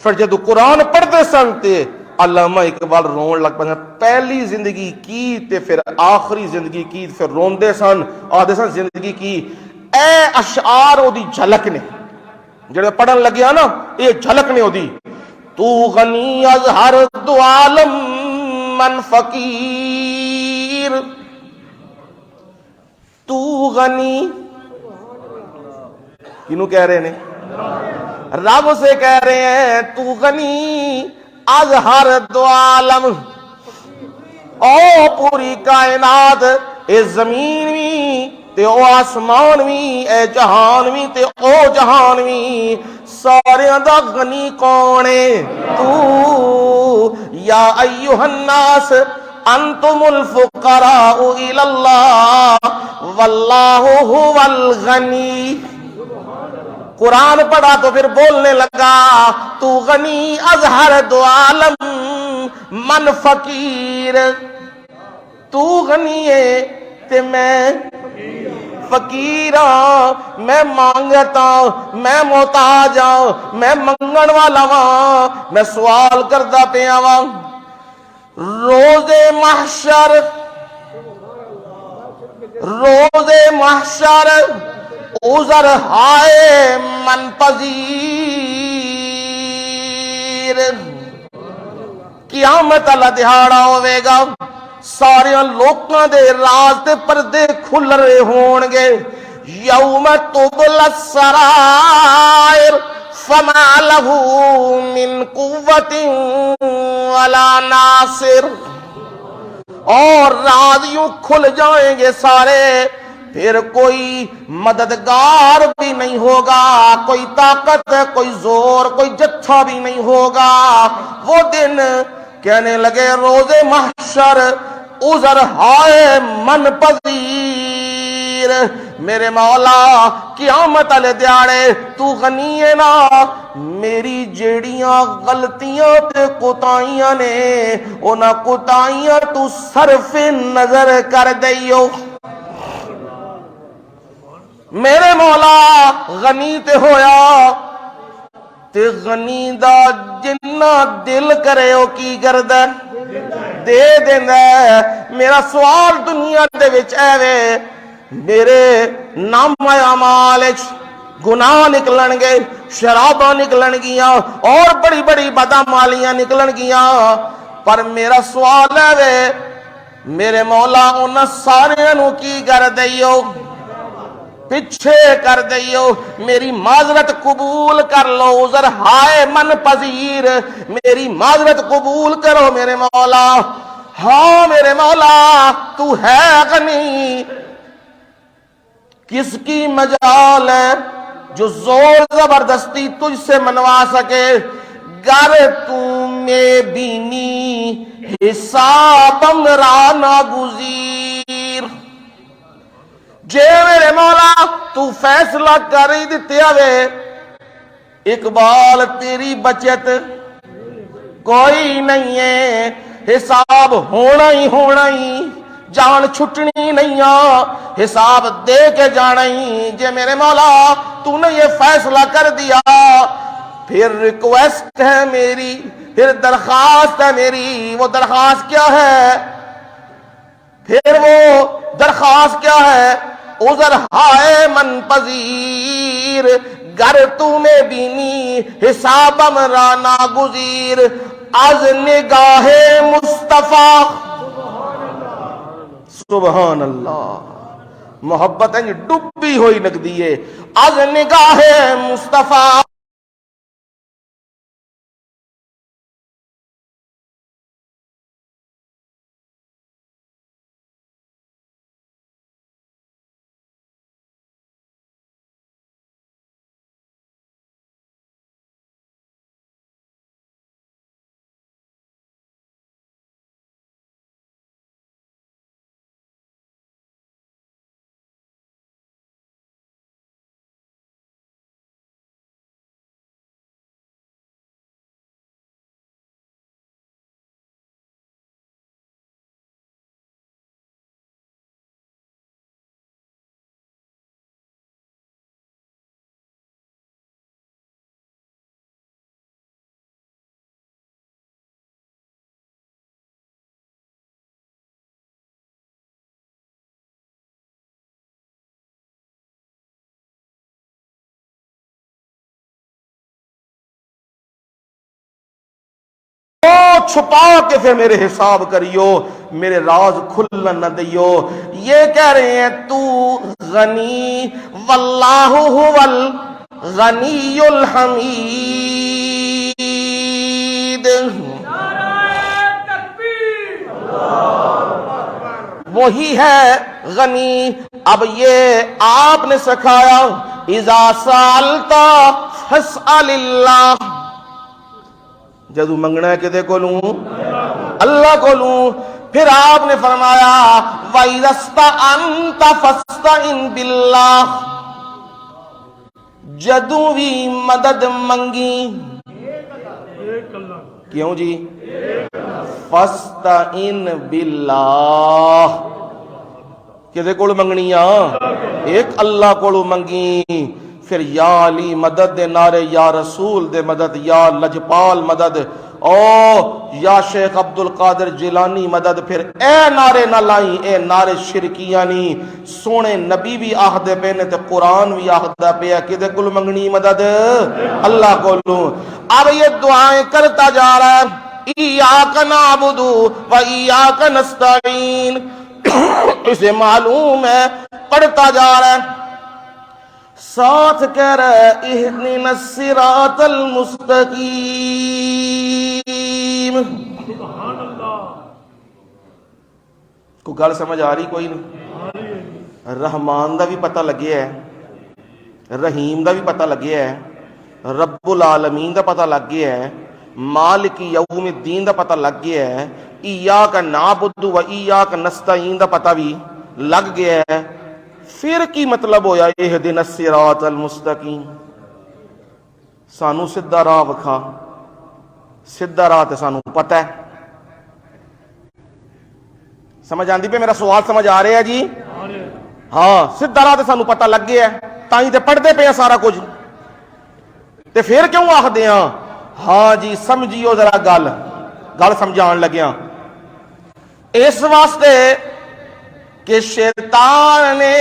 پھر جدو قرآن پڑھتے سن تے علامہ اقبال رون لگ پہ، پہلی زندگی کی تے پھر آخری زندگی کی، پھر روندے سن، آدھے سن زندگی کی، اے اشعار او دی جھلک نے جڑے پڑھن لگیا نا، یہ جھلک نے او دی، تو غنی از ہر دو عالم من فقیر، تو غنی کنوں کہہ رہے ہیں؟ رب سے کہہ رہے ہیں، تو غنی از ہر دو عالم، او پوری کائنات، اے زمین وی تے او آسمان وی، اے جہان وی تے او جہان وی، سارے دا غنی کون ہے؟ تو یا ایوہ الناس انتم الفقراء الی اللہ واللہ هو الغنی۔ قرآن پڑھا تو پھر بولنے لگا، تو غنی از ہر دو عالم من فقیر، تو غنی ہے تے میں فقیر ہاں، میں مانگتا ہوں، میں محتاج ہوں، میں منگن والا ہاں، میں سوال کردہ پیا ہاں۔ روز محشر، روز محشر عذر ہائے من پذیر، قیامت اللہ دہاڑا ہوئے گا، سارے لوکاں دے راز دے پردے کھل رہے ہون گے، یوم تبل السرائر فما لہو من قوت ولا ناصر، اور راز یوں کھل جائیں گے سارے، پھر کوئی مددگار بھی نہیں ہوگا، کوئی طاقت، کوئی زور، کوئی جتھا بھی نہیں ہوگا۔ وہ دن کہنے لگے روز محشر عذر ہائے من پذیر، غزیر، میرے مولا قیامت والے دیاڑے تو غنی ہے نا، میری جیڑیاں غلطیاں تے کوتاہیاں نے انہاں کوتاہیاں تو صرف نظر کر دئیو۔ میرے مولا غنی تے ہویا تے غنی دا جنہ دل کرے او کی کردہ دے دیندہ ہے۔ میرا سوال دنیا دے وچ اے وے، میرے نام اعمال گناہ نکلن گے، شراباں نکلن گیاں اور بڑی بڑی بدعمالیاں نکلن گیاں، پر میرا سوال ہے وے میرے مولا انہاں سارے نو کی کر دئیو، پیچھے کر دئیو، میری معذرت قبول کر لو، عذر ہائے من پذیر، میری معذرت قبول کرو میرے مولا۔ ہاں میرے مولا تو ہے غنی، کس کی مجال ہے جو زور زبردستی تجھ سے منوا سکے، گر تو میں بینی حساب امرانا گزیر، جے میرے مولا تو فیصلہ کر ہی دیتے ہوئے اقبال تیری بچت کوئی نہیں ہے، حساب ہونا ہی جان چھٹنی نہیں ہے، حساب دے کے جانا ہی، جے میرے مولا تو نے یہ فیصلہ کر دیا، پھر ریکویسٹ ہے میری، پھر درخواست ہے میری، وہ درخواست کیا ہے؟ پھر وہ درخواست کیا ہے؟ عذر ہائے من پذیر، گر تو میں بینی حساب امرانا گزیر، از نگاہ مصطفیٰ سبحان اللہ، محبت ہے ڈبی ہوئی نگدی ہے، از نگاہ مصطفیٰ چھپا کے پھر میرے حساب کریو، میرے راز کھلن نہ دیو۔ یہ کہہ رہے ہیں تو غنی واللہ هو الغنی الحمید، نعرہ تکبیر، وہی ہے غنی۔ اب یہ آپ نے سکھایا اذا سالتا فاسأل اللہ، جدو منگنا ہے کدے کو لوں؟ اللہ کو لوں۔ پھر آپ نے فرمایا وَإِذَا اسْتَعَنْتَ فَاسْتَعِنْ بِاللَّهِ، جدو بھی مدد منگی کیوں جی؟ فَاسْتَعِنْ بِاللَّهِ، کدے کو منگنی ایک اللہ کو منگی۔ پھر یا علی مدد دے نعرے، یا رسول دے مدد، یا لجپال مدد، او یا شیخ عبدالقادر جیلانی مدد، پھر اے نعرے نہ لائیں، اے نعرے شرکیاں نہیں، سونے نبی بھی آخدے پہ نے تے قرآن بھی آخدہ پہ ہے، کدے کل منگنی مدد اللہ کو لوں۔ اب یہ دعائیں کرتا جا رہا ہے، ایاک نعبد و ایاک نستعین، اسے معلوم ہے پڑھتا جا رہا ہے، ساتھ کہہ رہا ہے اہدنا الصراط المستقیم۔ سبحان اللہ، کوئی گل سمجھ آ رہی کوئی نہیں؟ رحمان دا بھی پتہ لگیا ہے، رحیم دا بھی پتہ لگیا ہے، رب العالمین دا پتہ لگ گیا ہے، مالک یوم الدین دا پتہ لگ گیا ہے، ایاک نعبد و ایاک نستعین دا پتہ بھی لگ گیا ہے۔ پھر کی مطلب ہویا اہدنا الصراط المستقیم؟ سانو سیدھا راہ وکھا. سیدھا راہ تے سانو پتہ ہے. سمجھ آندی پہ میرا سوال سمجھ آ رہا ہے جی؟ ہاں سیدھا راہ تے سانو پتہ لگ گیا ہے تائیں تے پڑھتے پہ سارا کچھ. تے پھر کیوں آخدے ہاں؟ ہاں جی سمجھیو ذرا گل سمجھان لگیا. اس واسطے کہ شیطان نے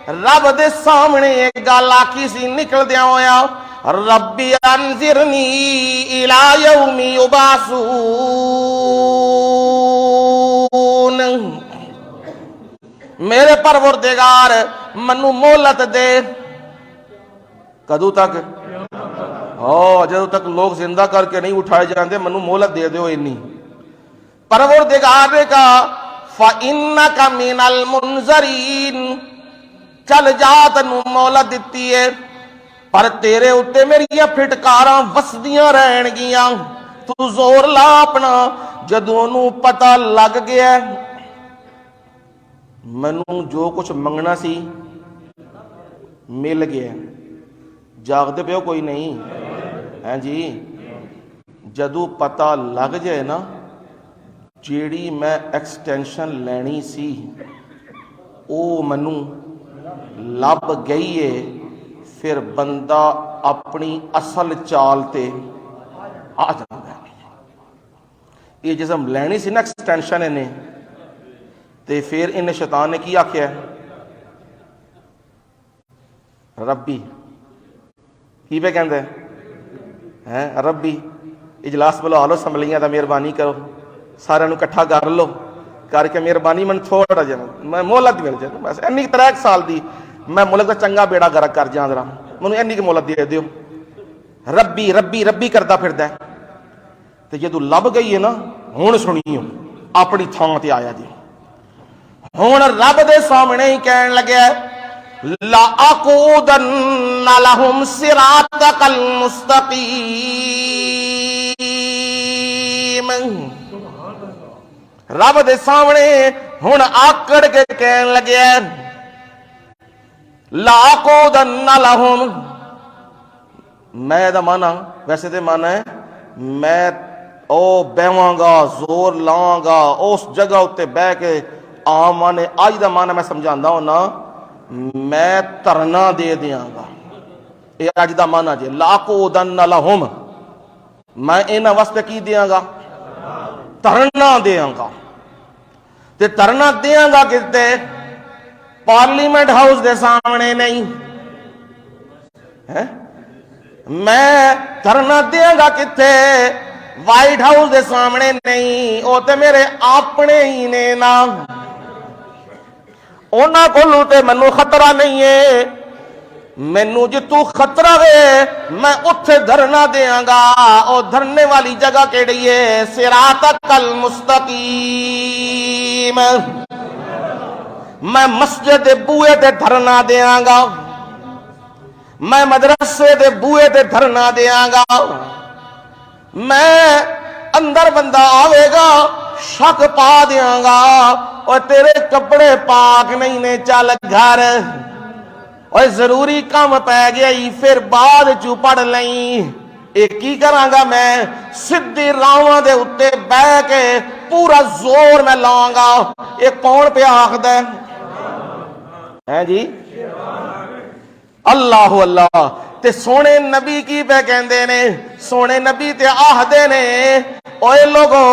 رب دے سامنے ایک گل آکھی سی نکلدیا ہویا ربی انذرنی الی یوم یبعثون. میرے پروردگار منو مہلت دے. کدو تک؟ ہاں جدو تک لوگ زندہ کر کے نہیں اٹھائے جاندے منو مہلت دے دیو اینی. پروردگار نے کہا فَإِنَّكَ مِنَ الْمُنظَرِينَ چل جا تنو مہلت دیتی ہے پر تیرے اتے میری پھٹکاراں وسدیاں رہن گیاں. تو زور لا اپنا. جدوں نو پتہ لگ گیا منو جو کچھ منگنا سی مل گیا. جاگدے پہ ہو کوئی نہیں ہیں جی؟ جدو پتہ لگ جائے نا جیڑی میں ایکسٹینشن لینی سی او منو لب گئی ہے پھر بندہ اپنی اصل چال تے آ جاتا ہے. یہ جسم لینی سی نا ایکسٹینشن انہیں تے پھر انہیں شیطان نے کی آکھیا ہے ربی کی پہ کہندے ہیں ربی اجلاس بلا لو اسمبلیاں دا مہربانی کرو سارے نو کٹھا کر لو کر کے مہربانی من تھوڑا جا میں مہلت مل جائے بس اینی 3 سال دی میں ملک دا چنگا بیڑا گرک کر جاں ذرا منو اینی کی مہلت دے دیو. ربی ربی ربی کردا پھردا ہے. تے جدو لب گئی ہے نا ہن سنیو اپنی تھاں تے آیا جی. ہن رب دے سامنے ہی کہن لگا لا اقعدن لهم صراطك المستقیم. رب دے سامنے ہن آکڑ کے کہن لگا لا اقعدن لهم. میں دا مانا ویسے تے مانا ہے میں او بیواں گا زور لاں گا اس جگہ اتے بہ کے عام مانے آج دا مانا میں سمجھاندا ہوں نا میں ترنا دے دیاں گا. یہ آج دا مانا جی لاقعدن لہم میں انہاں واسطے کی دیاں گا ترنا دیاں گا. تے ترنا دیاں گا کتے پارلیمنٹ ہاؤس دے سامنے نہیں میں ترنا دیاں گا کتے وائٹ ہاؤس دے سامنے نہیں. او تے میرے اپنے ہی نے نا اونا کولو تے منو خطرہ نہیں ہے. مینو جتو خطرہ وے میں اتھے دھرنا دیاں گا. او دھرنے والی جگہ کیڑی ہے صراطک المستقیم. میں مسجد دے بوئے تے دھرنا دیاں گا. میں مدرسے دے بوئے تے دھرنا دیاں گا. میں اندر بندہ آوے گا شک پا دیاں گا اور تیرے کپڑے پاک نہیں نے چل گھر اور ضروری کام پہ گیا ہی پھر بعد چو پڑھ لیں. ایک کی کراں گا میں سدھی راواں دے اتے بہ کے پورا زور میں لاؤں گا. ایک کون پہ آخد ہے جی اللہ اللہ. تے سونے نبی کی پہ کہندے نے سونے نبی تے آہدے نے اوے لوگو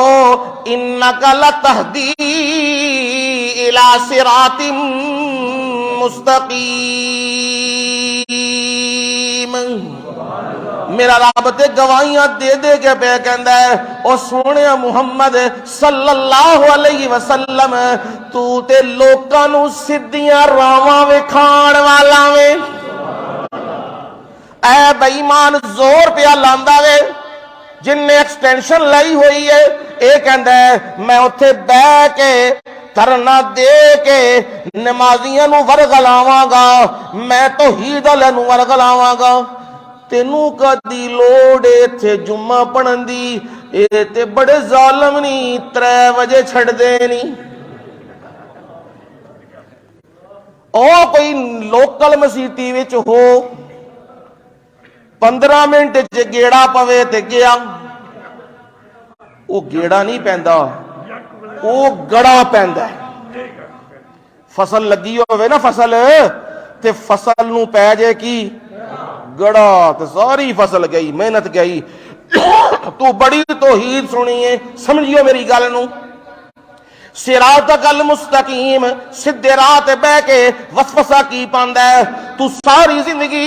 انکا لتہدی الى صراط مستقیم. میرا رب تے گواہیاں دے دے کے پہ کہندا ہے او سونے محمد صلی اللہ علیہ وسلم تو تے لوکاں نو سدھیاں راواں وکھاون والا وے. اے بے ایمان زور پہ لاندا وے جن نے ایکسٹینشن لائی ہوئی ہے اے کہندا ہے میں اتھے بہ کے ترنا دے کے نمازیاں نو ورگلاواں گا میں توحید والے نو ورگلاواں گا. تینوں کدی لوڑ ایتھے جمعہ پڑھن دی اے تے بڑے ظالم نہیں 3 بجے چھڑ دے نہیں. ਉਹ ਕੋਈ ਲੋਕਲ ਮਸੀਤੀ ਵਿੱਚ ਹੋ 15 ਮਿੰਟ ਚ ਗੇੜਾ ਪਵੇ ਤੇ ਗਿਆ। ਉਹ ਗੇੜਾ ਨਹੀਂ ਪੈਂਦਾ, ਉਹ ਗੜਾ ਪੈਂਦਾ। ਫਸਲ ਲੱਗੀ ਹੋਵੇ ਨਾ ਫਸਲ, ਤੇ ਫਸਲ ਨੂੰ ਪੈ ਜੇ ਕੀ ਗੜਾ, ਤੇ ਸਾਰੀ ਫਸਲ ਗਈ, ਮਿਹਨਤ ਗਈ। ਤੂੰ ਬੜੀ ਤੌਹੀਦ ਸੁਣੀ ਹੈ, ਸਮਝਿਓ ਮੇਰੀ ਗੱਲ ਨੂੰ। ਸਿਰਾਤਕਲ ਮੁਸਤਕੀਮ, ਸਿੱਧੇ ਰਾਹ ਤੇ ਬਹਿ ਕੇ ਵਸਵਸਾ ਕੀ ਪਾਉਂਦਾ ਹੈ। ਤੂੰ ਸਾਰੀ ਜ਼ਿੰਦਗੀ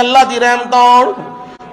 ਅੱਲਾ ਦੀ ਰਹਿਮਤ।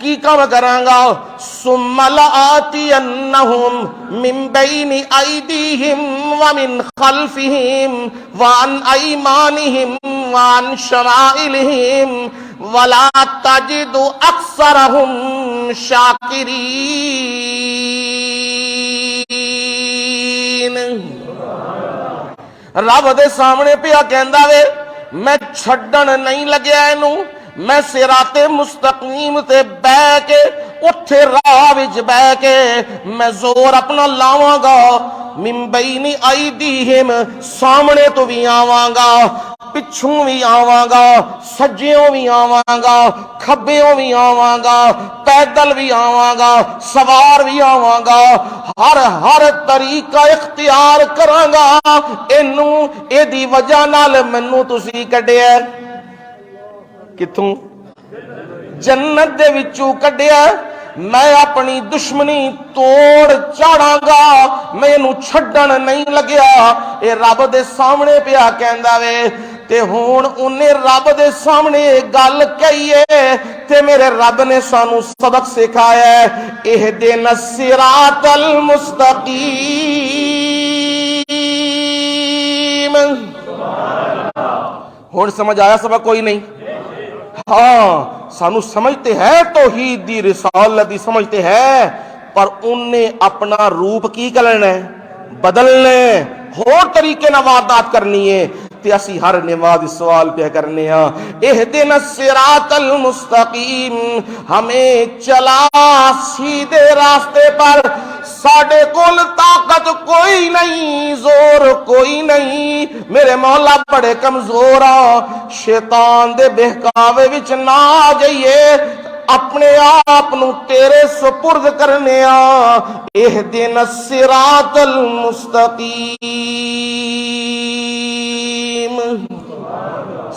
کی کام کراں گا ثم لآتینہم من بین ایدیہم ومن خلفہم وعن ایمانہم وعن شمائلہم ولا تجد اکثرہم شاکرین۔ رب دے سامنے پیا کہندا وے میں چھڈن نہیں لگیا اینو، میں صراط مستقیم تے بہ کے اٹھے راہ وچ بہ کے میں زور اپنا لاواں گا، من بین ایدیہم سامنے تو بھی آواں گا، پچھوں بھی آواں گا، سجیوں بھی آواں گا، کھبیوں بھی آواں گا، پیدل بھی آواں گا، سوار بھی آواں گا، ہر طریقہ اختیار کراں گا، اینو اے دی وجہ نال مینوں تسی کڈیا کتھوں؟ جنت دے وچوں کڈیا۔ میں اپنی دشمنی توڑ چاڑاں گا، میں انہوں چھڈن نہیں لگیا۔ اے رب دے سامنے پیا کہندا وے تے ہون انہیں رب دے سامنے گل کہیے تے میرے رب نے سانو سبق سکھایا ہے اہدنا الصراط المستقیم۔ ہون سمجھ آیا سبق کوئی نہیں؟ ہاں سانو سمجھتے ہیں توحید دی رسالت دی سمجھتے ہیں، پر انہیں اپنا روپ کی کرنا ہے؟ بدلنے، اور طریقے نہ واردات کرنی ہے تے اسی ہر نماز سوال پہ کرنے ہاں اہدنا الصراط المستقیم، ہمیں چلا سیدھے راستے پر، ساڑھے کول طاقت کوئی نہیں، زور کوئی نہیں، میرے مولا بڑے کمزور آ، شیطان دے بہکاوے وچ نہ آ جائیے، اپنے آپ نو تیرے سپرد کرنے آ اہدنا الصراط المستقیم۔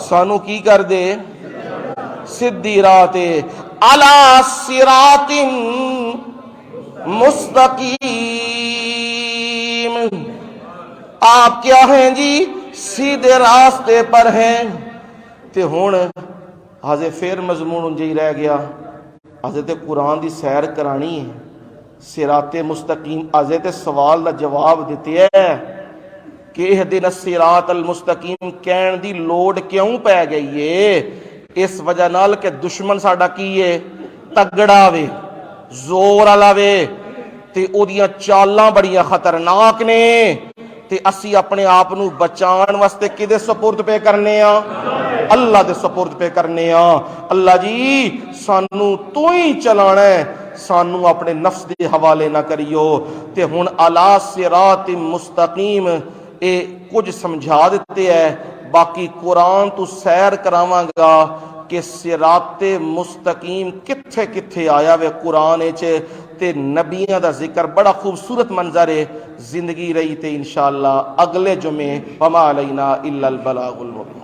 سانو کی کر دے؟ سدھی راہ تے علی صراط مستقیم۔ آپ کیا ہیں جی؟ سیدھے راستے پر ہیں۔ تے ہون حضرت پھر مضمون انجی رہ گیا، حضرت قرآن دی سیر کرانی ہے، صراط مستقیم حضرت سوال دا جواب دیتے ہے کہ اہدنا الصراط المستقیم کہن دی لوڈ کیوں پہ گئی ہے؟ اس وجہ نال کہ دشمن ساڑا کیے تگڑا وے، زور والا وے، تے او دیاں چالاں بڑیاں خطرناک نے، تے اسی اپنے آپ نو بچان واسطے کدے سپرد پہ کرنے ہاں؟ اللہ دے سپرد پہ کرنے ہاں۔ اللہ جی سانو تو ہی چلانا ہے، سانو اپنے نفس دے حوالے نہ کریو۔ تے ہن علی صراط مستقیم اے کچھ سمجھا دیتے ہیں، باقی قرآن تو سیر کراواں گا کہ صراط مستقیم کتھے کتھے آیا وے قرآن اچھے، تے نبیوں دا ذکر بڑا خوبصورت منظر ہے، زندگی رہی تے انشاءاللہ اگلے جمعے وما علینا الا البلاغ المبین۔